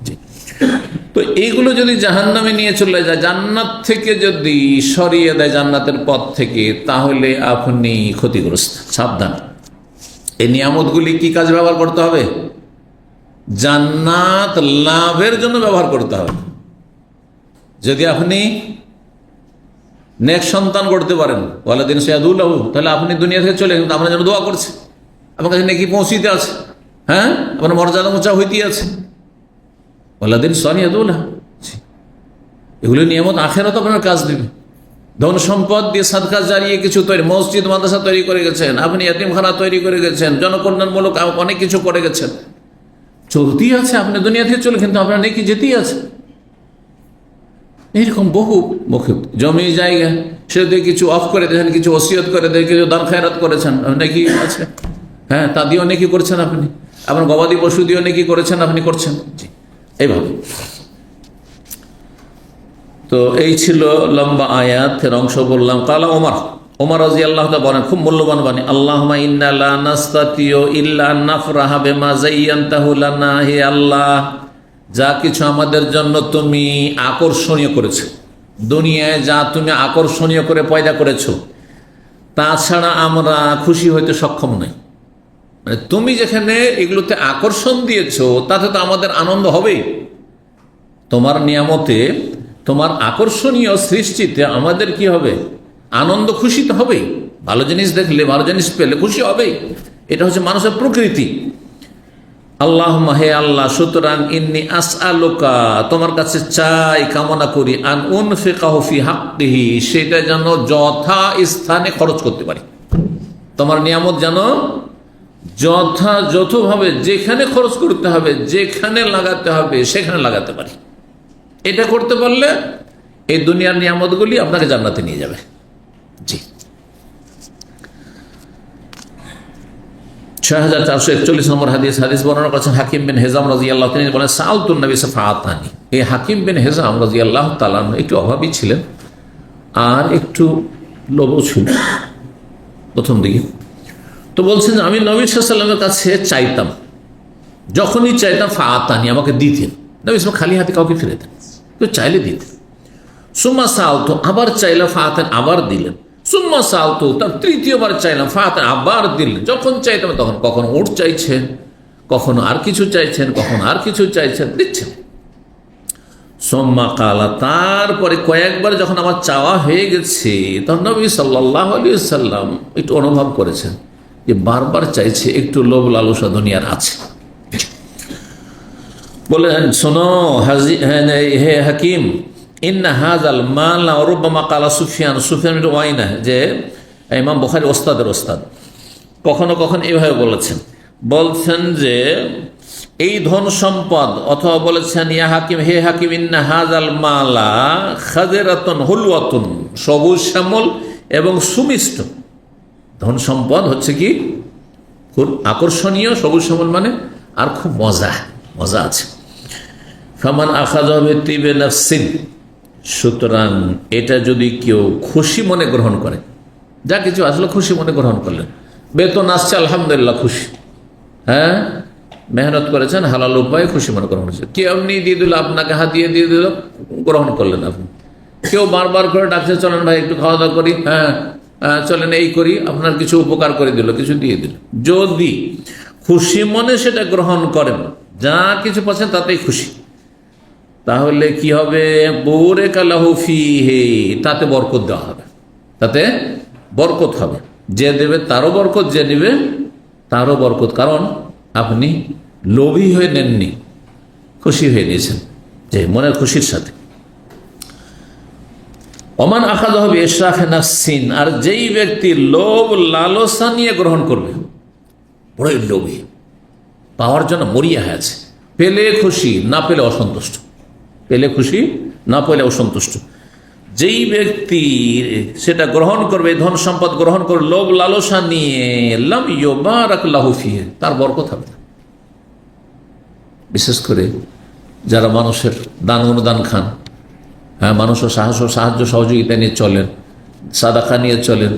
তো এইগুলো যদি জাহান্নামে নিয়ে চলে যায়, জান্নাত থেকে যদি সরিয়ে দেয়, জান্নাতের পথ থেকে, তাহলে আপনি ক্ষতিগ্রস্ত। সাবধান, এই নিয়ামতগুলি কি কাজে ব্যবহার করতে হবে? জান্নাত লাভের জন্য ব্যবহার করতে হবে। যদি আপনি নেক সন্তান করতে পারেন, ওয়ালাদিন সৈয়াদুল্লাহ, তাহলে আপনি দুনিয়া থেকে চলে গেলেন, আপনার জন্য দোয়া করছে, আপনার কাছে নেকি পৌঁছিতে আছে, হ্যাঁ, আপনার মর্যাদা উঁচা হইতে আছে, ওয়ালাদিন সৈয়াদুল্লাহ। এগুলো নিয়ামত আখেরাত আপনার কাজ দেবে। ধন সম্পদ দিয়ে সাদকা জারিয়ে কিছু তৈরি, মসজিদ মাদ্রাসা তৈরি করে গেছেন আপনি, এতিমখানা তৈরি করে গেছেন, জনকল্যাণমূলক অনেক কিছু করে গেছেন, চলতেই আছে, আপনি দুনিয়া থেকে চলে, কিন্তু আপনার নেকি যেতেই আছে। এইরকম বহু মুখে জমি জায়গা, সেটা কিছু অফ করে দিয়েছেন, কিছু ওসিয়ত করে দিয়ে, কিছু দান খায়রাত করেছেন, নেকি আছে, হ্যাঁ, তা দিয়েও নেকি করছেন আপনি, আপনার গবাদি পশু দিয়েও নেকি করেছেন, আপনি করছেন। জি, এইভাবে। তো এই ছিল লম্বা আয়াতের অংশ বললাম। কালা ওমর রাদিয়াল্লাহু তাআলা বলেন, খুব মূল্যবান বাণী, আল্লাহুম্মা ইন্না লা নাস্তাতিউ ইল্লা আন নাফরাহা বিমা যায়্যানতাহু লানা, হে আল্লাহ, যা কিছু আমাদের জন্য তুমি আকর্ষণীয় করেছো, দুনিয়ায় যা তুমি আকর্ষণীয় করে পয়দা করেছো, তাছাড়া আমরা খুশি হইতে সক্ষম নই। মানে তুমি যেখানে এগুলোতে আকর্ষণ দিয়েছো, তাতে তো আমাদের আনন্দ হবেই। তোমার নিয়ামতে, তোমার আকর্ষণীয় সৃষ্টিতে আমাদের কি হবে? আনন্দ, খুশি তো হবেই। ভালো জিনিস দেখলে, ভালো জিনিস পেলে খুশি হবেই, এটা হচ্ছে মানুষের প্রকৃতি। আল্লাহুম্মা, হে আল্লাহ, সুতরাং ইন্নী আসআলুকা, তোমার কাছে চাই, কামনা করি, আন উনফিকাহু ফি হাক্কিহি, সেটা যেন যথা স্থানে খরচ করতে পারি। তোমার নিয়ামত যেন যথাযথভাবে যেখানে খরচ করতে হবে, যেখানে লাগাতে হবে, সেখানে লাগাতে পারি। এটা করতে পারলে এই দুনিয়ার নিয়ামতগুলি আপনাকে জান্নাতে নিয়ে যাবে। জি, 6441 নম্বর হাদিস বর্ণনা করেছেন হাকিম বিন হিজাম রাদিয়াল্লাহু তাআলা। তিনি বলেন, সাআলতুন নবী ফাআতানি। এই হাকিম বিন হিজাম রাদিয়াল্লাহু তাআলা একটু অভাবী ছিলেন, আর একটু লোভও ছিল প্রথম দিকে। তো বলছেন, আমি নবী সাল্লাল্লাহু আলাইহি ওয়াসাল্লামের কাছে চাইতাম, যখনই চাইতাম ফাআতানি, আমাকে দিতেন। নবী সাল্লাল্লাহু খালি হাতে কাউকে ফিরে দেন, তো চাইলে দিতেন। সুম্মা সাআলতু, আবার চাইলাম, ফাআতান, আবার দিলেন। সুম্মা সাআলতু, তার তৃতীয়বার চাইলাম, ফাআতান, আবার দিলেন। যখন চাইতাম তখন কখনো উট চাইছেন, কখনো আর কিছু চাইছেন, কখনো আর কিছু চাইছেন, দিচ্ছেন। সুম্মা কালা, তারপরে কয়েকবার যখন আমার চাওয়া হয়ে গেছে, তখন নবী সাল্লাল্লাহু আলাইহি ওয়াসাল্লাম একটু অনুভব করেছেন যে বারবার চাইছে, একটু লোভ লালসা দুনিয়ার আছে। বলেন, শোনো হে হাকিম, ইন্না হাযাল মাল রুব্বামা কালা সুফিয়ান বিন উয়াইনা, যে ইমাম বুখারী ওস্তাদের ওস্তাদ কখনো কখনো এভাবে বলছেন যে এই ধন সম্পদ, অথবা বলেছেন ইয়া হাকিম, হে হাকিম, ইন্না হাযাল মালা খাযিরাতুন হুলওয়াতুন, সবুজ শ্যামল এবং সুমিষ্ট। ধন সম্পদ হচ্ছে কি খুব আকর্ষণীয়, সবুজ শ্যামল মানে, আর খুব মজা আছে। ফামান আখাযাহু বিতিবি নাফসিন, সুতরাং এটা যদি কেউ খুশি মনে গ্রহণ করে, যা কিছু আসলে খুশি মনে গ্রহণ করলেন, বেতন আসছে আলহামদুলিল্লাহ খুশি, হ্যাঁ মেহনত করেছেন হালাল উপায়ে খুশি মনে গ্রহণ করেছেন। কেউ এমনি দিয়ে দিল, আপনাকে হাতিয়ে দিয়ে দিল, গ্রহণ করলেন আপনি। কেউ বারবার করে ডাকছে, চলেন ভাই একটু খাওয়া দাওয়া করি, হ্যাঁ চলেন এই করি, আপনার কিছু উপকার করে দিল, কিছু দিয়ে দিল। যদি খুশি মনে সেটা গ্রহণ করেন, যা কিছু পাচ্ছেন তাতেই খুশি, তাহলে কি হবে? বুরিকা লাহু ফীহি, তাতে বরকত দেওয়া হবে, তাতে বরকত হবে। যে দেবে তারও বরকত, যে নেবে তারও বরকত। কারণ আপনি লোভী হয়ে নেননি, খুশি হয়ে নিয়েছেন, যে মনের খুশির সাথে। ওমান আখাযাহু বিইশরাফি নাফসিন, আর যেই ব্যক্তি লোভ লালসা নিয়ে গ্রহণ করবে, বড়ই লোভী, পাওয়ার জন্য মরিয়া হয়ে আছে, পেলে খুশি না পেলে অসন্তুষ্ট, পেলে খুশি না পেলে অসন্তুষ্ট, যেই ব্যক্তি সেটা গ্রহণ করবে, ধন সম্পদ গ্রহণ করবে লোভ লালসা নিয়ে, লাম ইউবারাক লাহু ফীহি, তার বরকত হবে না। বিশেষ করে যারা মানুষের দান অনুদান খান, হ্যাঁ মানুষের সাহায্য সহযোগিতা নিয়ে চলেন, সাদাকা নিয়ে চলেন,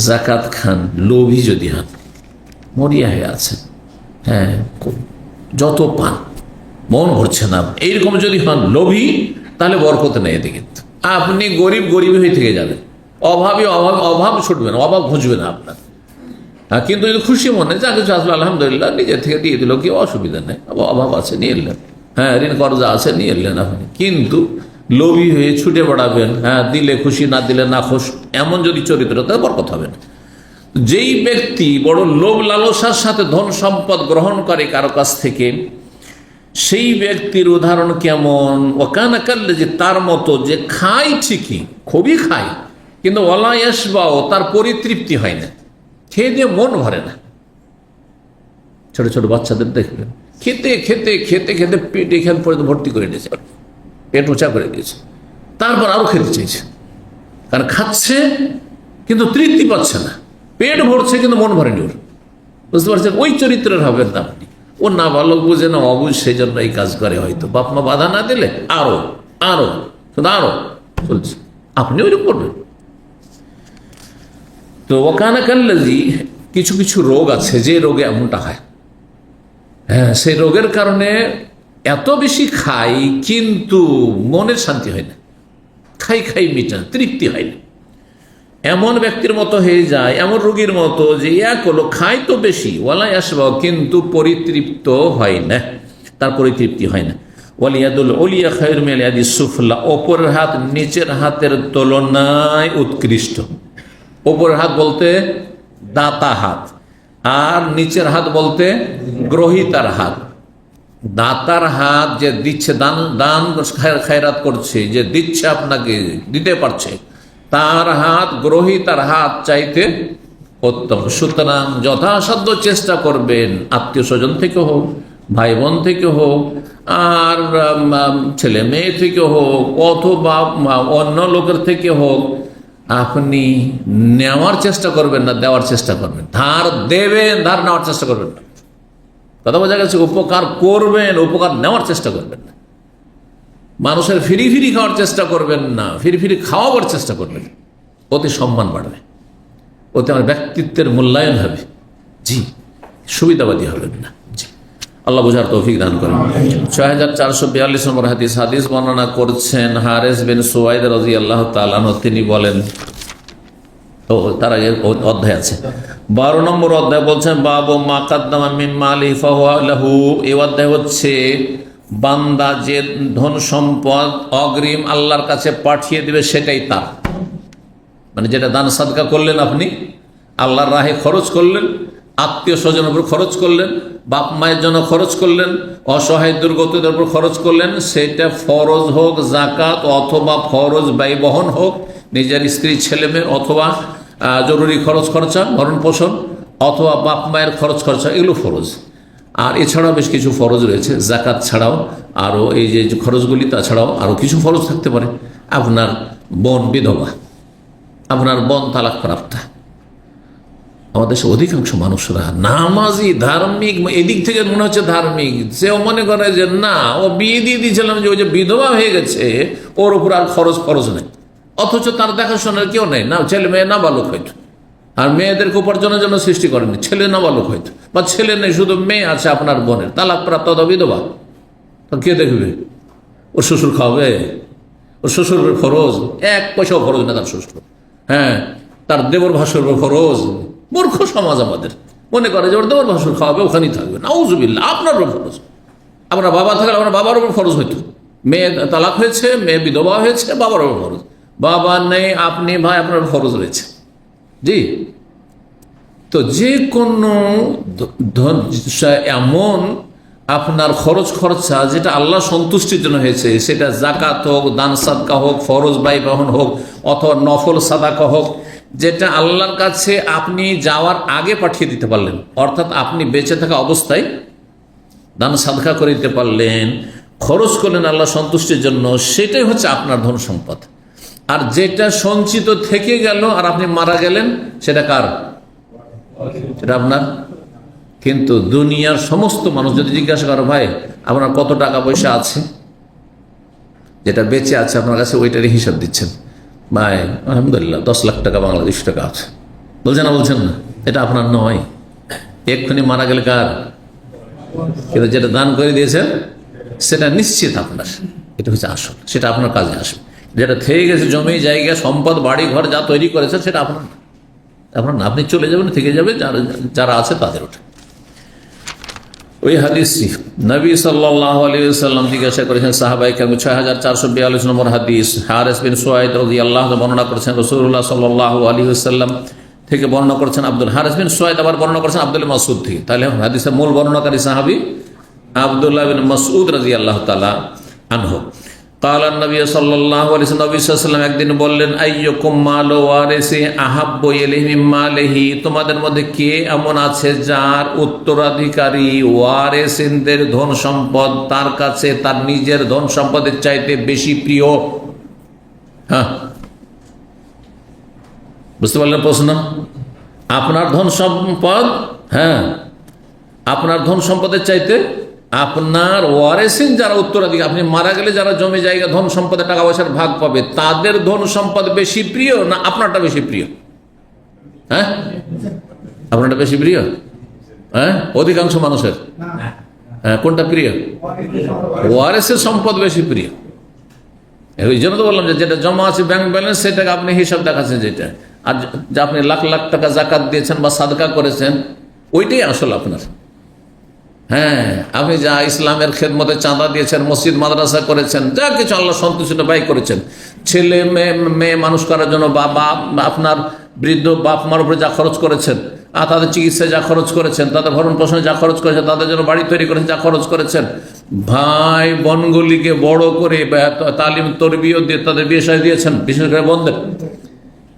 জাকাত খান, লোভী যদি হন, মরিয়া হয়ে আছেন, হ্যাঁ যত পান মন ভরছে না, এইরকম যদি হন লোভী, তাহলে বরকত নেই এদিকে। আপনি গরিব হয়ে থেকে যাবেন, অভাব ছুটবে না, অভাব ঘুঁজবে না আপনার। কিন্তু যদি খুশি মনে যা কিছু আসলে আলহামদুলিল্লাহ নিজের থেকে দিয়ে দিল, কি অসুবিধা নেই, অভাব আছে নিয়ে এলেন, হ্যাঁ ঋণ কর্জা আছে নিয়ে এলেন আপনি। কিন্তু লোভী হয়ে ছুটে বেড়াবেন, হ্যাঁ দিলে খুশি না দিলে না খুশ, এমন যদি চরিত্র, তাহলে বরকত হবে না। যেই ব্যক্তি বড় লোভ লালসার সাথে ধন সম্পদ গ্রহণ করে কারো কাছ থেকে, সেই ব্যক্তির উদাহরণ কেমন? ওয়াকানা কাল্লাযী, তার মতো যে খায় ঠিকই, খুবই খায়, কিন্তু ওয়ালা ইয়াশবাউ, তার পরিতৃপ্তি হয় না, খেয়ে দিয়ে মন ভরে না। ছোট ছোট বাচ্চাদের দেখবেন খেতে খেতে খেতে খেতে পেট এখান পর্যন্ত ভর্তি করে দিয়েছে, পেট উঁচা করে দিয়েছে, তারপর আরো খেতে চাইছে, কারণ খাচ্ছে কিন্তু তৃপ্তি পাচ্ছে না, পেট ভরছে কিন্তু মন ভরেনি ওর। বুঝতে পারছেন? ওই চরিত্রের হবেন না আপনি। ও না ভালো বুঝে না অবুঝ, সেই জন্য এই কাজ করে, হয়তো বাপ মা বাধা না দিলে আরো আরো শুধু আরো চলছে, আপনি ওইরকম করবেন। তো ওয়াকানা কাল্লাযী, কিছু কিছু রোগ আছে যে রোগে এমনটা হয়, হ্যাঁ সেই রোগের কারণে এত বেশি খাই কিন্তু মনের শান্তি হয় না, খাই মিটা তৃপ্তি হয় না, এমন ব্যক্তির মতো হয়ে যায়, এমন রোগীর মতো যে এক হলো খায় তো বেশি, ওয়ালা ইয়াশবাউ, কিন্তু পরিতৃপ্ত হয় না, তার পরিতৃপ্তি হয় না। ওয়াল ইয়াদুল উলিয়া খায়রুম মিনাল ইয়াদিস সুফলা, অপরের হাত নিচের হাতের তুলনায় উৎকৃষ্ট। ওপরের হাত বলতে দাতা হাত, আর নিচের হাত বলতে গ্রহীতার হাত। দাতার হাত যে দিচ্ছে, দান খায়রাত করছে, যে দিচ্ছে আপনাকে দিতে পারছে, তার হাত গ্রহীতার হাত চাইতে উত্তম। সুতরাং যথাসাধ্য চেষ্টা করবেন, আত্মীয় স্বজন থেকে হোক, ভাই বোন থেকে হোক, আর ছেলে মেয়ে থেকে হোক, অথবা অন্য লোকের থেকে হোক, আপনি নেওয়ার চেষ্টা করবেন না, দেওয়ার চেষ্টা করবেন। ধার দেবেন, ধার নেওয়ার চেষ্টা করবেন না। কথা বোঝা গেছে? উপকার করবেন, উপকার নেওয়ার চেষ্টা করবেন না। মানুষের ফিরি খাওয়ার চেষ্টা করবেন না, ফিরি খাওয়াবার চেষ্টা করবেন। ওতে সম্মান বাড়বে, ওতে আমার ব্যক্তিত্বের মূল্যায়ন হবে, জি সুবিধাবাদী হবেন না। জি আল্লাহ বুঝার তৌফিক দান করেন। 6442 নম্বর হাদিস বর্ণনা করছেন হারেস বিন সুয়াইদ রাদিয়াল্লাহু তাআলা আনহু। তিনি বলেন, তার আগে অধ্যায় আছে 12 নম্বর অধ্যায়, বলছেন বাবু মা কাদ্দামা মিন মালিহি ফাহুয়া লাহু। এই অধ্যায় হচ্ছে বান্দা যে ধন সম্পদ অগ্রিম আল্লাহর কাছে পাঠিয়ে দিবে সেটাই তার, মানে যেটা দান সাদকা করলেন, আপনি আল্লাহর রাহে খরচ করলেন, আত্মীয় স্বজনের উপর খরচ করলেন, বাপ মায়ের জন্য খরচ করলেন, অসহায় দুর্গতদের উপর খরচ করলেন, সেটা ফরজ হোক জাকাত, অথবা ফরজ ব্যয়বহন হোক নিজের স্ত্রী ছেলে মেয়ে, অথবা জরুরি খরচ খরচা, ভরণ পোষণ, অথবা বাপ মায়ের খরচ খরচা, এগুলো ফরজ। আর এছাড়াও বেশ কিছু ফরজ রয়েছে, জাকাত ছাড়াও আরও এই যে খরচগুলি, তাছাড়াও আরও কিছু ফরজ থাকতে পারে। আপনার বোন বিধবা, আপনার বোন তালাক প্রাপ্তা। আমাদের দেশে অধিকাংশ মানুষরা নামাজি, ধার্মিক, এদিক থেকে মনে হচ্ছে ধার্মিক, সেও মনে করে যে না, ও বিয়ে দিয়ে দিয়েছিলাম যে ওই যে বিধবা হয়ে গেছে, ওর উপর আর খরচ নেই, অথচ তার দেখাশোনার কেউ নেই, না ছেলে মেয়ে নাবালক হয়তো, আর মেয়েদেরকে উপার্জনের জন্য সৃষ্টি করেনি, ছেলে নাবালক হয়তো, বা ছেলে নেই, শুধু মেয়ে আছে আপনার বোনের, তালাক প্রাপ্ত বিধবা, তো কে দেখবে? ওর শ্বশুর খাওয়াবে? ওর শ্বশুরের খরচ, এক পয়সাও খরচ না তার শ্বশুর। হ্যাঁ, তার দেবর ভাসুর খরচ। মূর্খ সমাজ আমাদের, মনে করে যে ওর দেবর ভাসুর খাওয়াবে, ওখানেই থাকবে। নাউজুবিল্লাহ, আপনার উপর ফরজ। আপনার বাবা থাকলে আপনার বাবার উপর ফরজ হইতো। মেয়ে তালাক হয়েছে, মেয়ে বিধবা হয়েছে, বাবার উপর ফরজ। বাবা নেই, আপনি ভাই, আপনার ফরজ রয়েছে। জি, তো যে কোনো এমন আপনার খরচ খরচা যেটা আল্লাহ সন্তুষ্টির জন্য হয়েছে, সেটা জাকাত হোক, দান সাদকা হোক, ফরজ ব্যয়বহন হোক, অথবা নফল সাদাকা হোক, যেটা আল্লাহর কাছে আপনি যাওয়ার আগে পাঠিয়ে দিতে পারলেন, অর্থাৎ আপনি বেঁচে থাকা অবস্থায় দান সাদকা করে দিতে পারলেন, খরচ করলেন আল্লাহ সন্তুষ্টির জন্য, সেটাই হচ্ছে আপনার ধন সম্পদ। আর যেটা সঞ্চিত থেকে গেল আর আপনি মারা গেলেন, সেটা কার? সেটা আপনার। কিন্তু দুনিয়ার সমস্ত মানুষ যদি জিজ্ঞাসা করো, ভাই আপনার কত টাকা পয়সা আছে, যেটা বেঁচে আছে আপনার কাছে, ওইটারই হিসাব দিচ্ছেন। ভাই আলহামদুলিল্লাহ 10 লাখ টাকা বাংলাদেশ টাকা আছে, বলছেন না? বলছেন না? এটা আপনার নয়, এক্ষুনি মারা গেলে কার? কিন্তু যেটা দান করে দিয়েছেন সেটা নিশ্চিত আপনার, এটা হচ্ছে আসল, সেটা আপনার কাজে আসবে। যেটা থেকে গেছে, জমি জায়গা সম্পদ বাড়ি ঘর যা তৈরি করেছেন, সেটা আপনার না, আপনার না। আপনি চলে যাবেন, থেকে যাবে, যারা আছে তাদের ওঠে। ওই হাদিসটি নবী সাল্লাল্লাহু আলাইহি ওয়াসাল্লাম জিজ্ঞাসা করেছেন সাহাবায়ে কেরাম, 6442 নম্বর হাদিস, হারিস বিন সুয়াইদ রাদিয়াল্লাহু আনহু বর্ণনা করেছেন, রাসূলুল্লাহ সাল্লাল্লাহু আলাইহি ওয়াসাল্লাম থেকে বর্ণনা করেছেন আব্দুল হারিস বিন সুয়াইদ, আবার বর্ণনা করেছেন আব্দুল মাসউদ থেকে। তাহলে হাদিসের মূল বর্ণনাকারী সাহাবী আব্দুল্লাহ বিন মাসউদ রাদিয়াল্লাহু তাআলা আনহু। ক্বালা নবী সাল্লাল্লাহু আলাইহি ওয়াসাল্লাম, নবী সাল্লাল্লাহু আলাইহি ওয়াসাল্লাম একদিন বললেন, আইয়ুকুম মালু ওয়ারিসি আহাব্বু ইলাইহি মিন মালিহি, তোমাদের মধ্যে কে এমন আছে যার উত্তরাধিকারী ওয়ারিসিনদের ধন সম্পদ তার কাছে তার নিজের ধন সম্পদের চাইতে বেশি প্রিয়? হ্যাঁ, বুঝতে পারলেন প্রশ্ন? আপনার ধন সম্পদ, হ্যাঁ, আপনার ধন সম্পদের চাইতে আপনার ওয়ারিসিন যারা উত্তরাধিকারী, আপনি মারা গেলে যারা জমি জায়গা ধন সম্পদের টাকা পয়সার ভাগ পাবে, তাদের ধন সম্পদ বেশি প্রিয় না আপনারটা বেশি প্রিয়? হ্যাঁ, আপনারটা বেশি প্রিয়? হ্যাঁ, অধিকাংশ মানুষের। হ্যাঁ, কোনটা প্রিয়? ওয়ারিসের সম্পদ বেশি প্রিয়। এই জন্য তো বললাম যে যেটা জমা আছে ব্যাংক ব্যালেন্স, সেটাকে আপনি হিসাব দেখাচ্ছেন, যেটা আর যে আপনি লাখ লাখ টাকা জাকাত দিয়েছেন বা সাদকা করেছেন, ওইটাই আসল আপনার। হ্যাঁ, আপনি যা ইসলামের খেদমতে চাঁদা দিয়েছেন, মসজিদ মাদ্রাসা করেছেন, যা কিছু আল্লাহ সন্তুষ্ট ব্যয় করেছেন, ছেলে মেয়ে মানুষ করার জন্য বা আপনার বৃদ্ধ বাপ মার উপরে যা খরচ করেছেন, আর তাদের চিকিৎসায় যা খরচ করেছেন, তাদের ভরণ পোষণে যা খরচ করেছেন, তাদের জন্য বাড়ি তৈরি করেছেন, যা খরচ করেছেন, ভাই বোনগুলিকে বড় করে তালিম তরবিয়ত দিয়ে তাদের বিয়ে শাদী দিয়েছেন, বিশেষ করে বোনদের,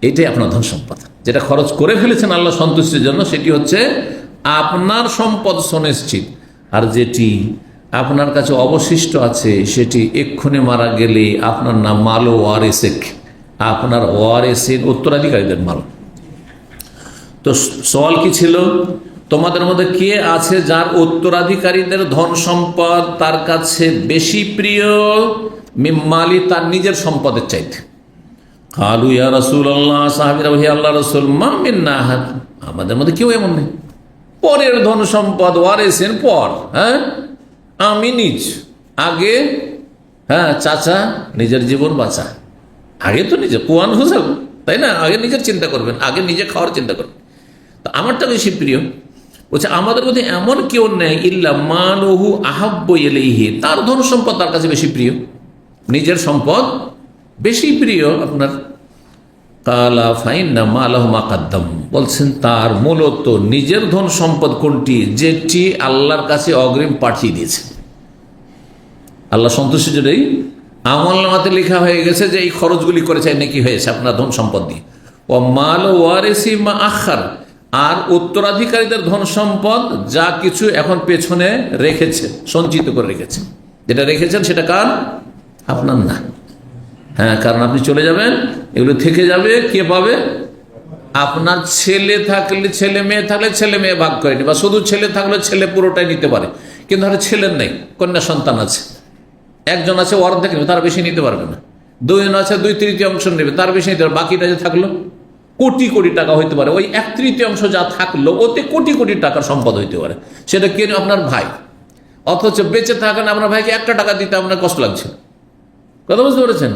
এটাই আপনার ধন সম্পদ। যেটা খরচ করে ফেলেছেন আল্লাহ সন্তুষ্টির জন্য, সেটি হচ্ছে আপনার সম্পদ সুনিশ্চিত। আর যেটি আপনার কাছে অবশিষ্ট আছে, সেটি এক্ষুনি মারা গেলে আপনার নাম মাল ওয়ারিসেক, আপনার ওয়ারিসিন উত্তরাধিকারীদের মাল। তো সওয়াল কি ছিল? তোমাদের মধ্যে কে আছে যার উত্তরাধিকারীদের ধন সম্পদ তার কাছে বেশি প্রিয় মিম্মালি, তার নিজের সম্পদের চাইতে? কালু ইয়া রাসূলুল্লাহ, সাহাবীরা বলে, হে আল্লাহর রাসূল, মা মিন্না আহাদ, আমাদের মধ্যে কেউ এমন নেই। পরের ধন সম্পদ ওয়ারিসের পর, হ্যাঁ, আমি নিজ আগে। হ্যাঁ, চাচা নিজের জীবন বাঁচা, আগে তো নিজে কুয়ান হোসেন, তাই না? আগে নিজের চিন্তা করবেন, আগে নিজে খাওয়ার চিন্তা করবেন। তো আমারটা বেশি প্রিয়। বলছে আমাদের মধ্যে এমন কেউ নেই ইল্লা মালুহু আহাব্বু ইলাইহি, তার ধন সম্পদ তার কাছে বেশি প্রিয়, নিজের সম্পদ বেশি প্রিয় আপনার। কালা ফাইন্না মালাহু মা কাদ্দাম, বলছেন তার মূলত নিজের ধন সম্পদ কোনটি? যেটি আল্লাহর কাছে অগ্রিম পাঠিয়ে দিয়েছে। আল্লাহ সন্তুষ্টির জন্যই আমলনামাতে লেখা হয়ে গেছে যে এই খরচগুলি করেছে, নাকি হয়েছে আপনার ধন সম্পদ দিয়ে। ও মাল ওয়ারিসি মা আখার, আর উত্তরাধিকারীদের ধন সম্পদ যা কিছু এখন পেছনে রেখেছে, সঞ্চিত করে রেখেছে, যেটা রেখেছেন সেটা কার? আপনার না। হ্যাঁ, কারণ আপনি চলে যাবেন, এগুলো থেকে যাবে, কে পাবে? আপনার ছেলে থাকলে, ছেলে মেয়ে থাকলে ছেলে মেয়ে ভাগ করে বা শুধু ছেলে থাকলে ছেলে পুরোটাই নিতে পারে। কিন্তু হয়তো ছেলের নেই, কন্যা সন্তান আছে, একজন আছে অর্ধেক নেবে, তার বেশি নিতে পারবে না। দুজন আছে 2/3 নেবে, তার বেশি নিতে পারবে। বাকিটা যে থাকলো কোটি কোটি টাকা হইতে পারে, ওই 1/3 যা থাকলো ওতে কোটি কোটি টাকার সম্পদ হইতে পারে। সেটা কে? আপনার ভাই। অথচ বেঁচে থাকেন আপনার ভাইকে 1 টাকা দিতে আপনার কষ্ট লাগছে। কথা বুঝতে পেরেছেন?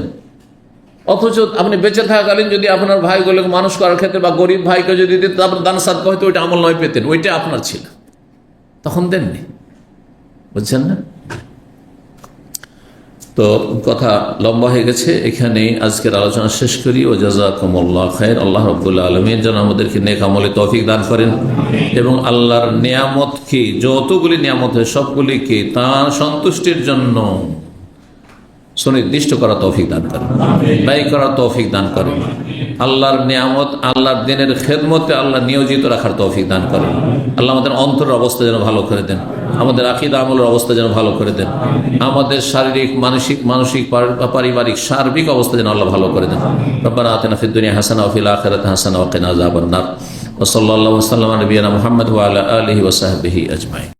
অথচ আপনি বেঁচে থাকাকালীন যদি আপনার ভাইগুলোকে মানুষ করার ক্ষেত্রে বা গরিব ভাইকে যদি দিতে আপনার দান সাদকা হয়তো ওইটা আমল নয় পেতেন, ওইটা আপনার ছিল, তখন দেননি। বুঝছেন না? তো কথা লম্বা হয়ে গেছে, এখানে আজকের আলোচনা শেষ করি। ও জাযাকুমুল্লাহ খায়র। আল্লাহ রাব্বুল আলামিন যেন আমাদেরকে নেক আমলে তৌফিক দান করেন এবং আল্লাহর নিয়ামতকে, যতগুলি নিয়ামত হয় সবগুলিকে তার সন্তুষ্টির জন্য সুনির্দিষ্ট করা তৌফিক দান করেন, ব্যয় করার তৌফিক দান করেন। আল্লাহর নিয়ামত, আল্লাহর দিনের খেদমতে আল্লাহ নিয়োজিত রাখার তৌফিক দান করেন। আল্লাহ আমাদের অন্তরের অবস্থা যেন ভালো করে দেন, আমাদের আকীদা আমলের অবস্থা যেন ভালো করে দেন, আমাদের শারীরিক, মানসিক পারিবারিক সার্বিক অবস্থা যেন আল্লাহ ভালো করে দেন। রব্বানা আতিনা ফিদ দুনিয়া হাসানাহ ওয়া ফিল আখিরাতি হাসানাহ ওয়া কিনা আযাবান নার। ওয়া সাল্লাল্লাহু ওয়া সাল্লামা আলা নবিয়িনা মুহাম্মদ ওয়া আলা আলিহি ওয়া সাহবিহি আজমাইন।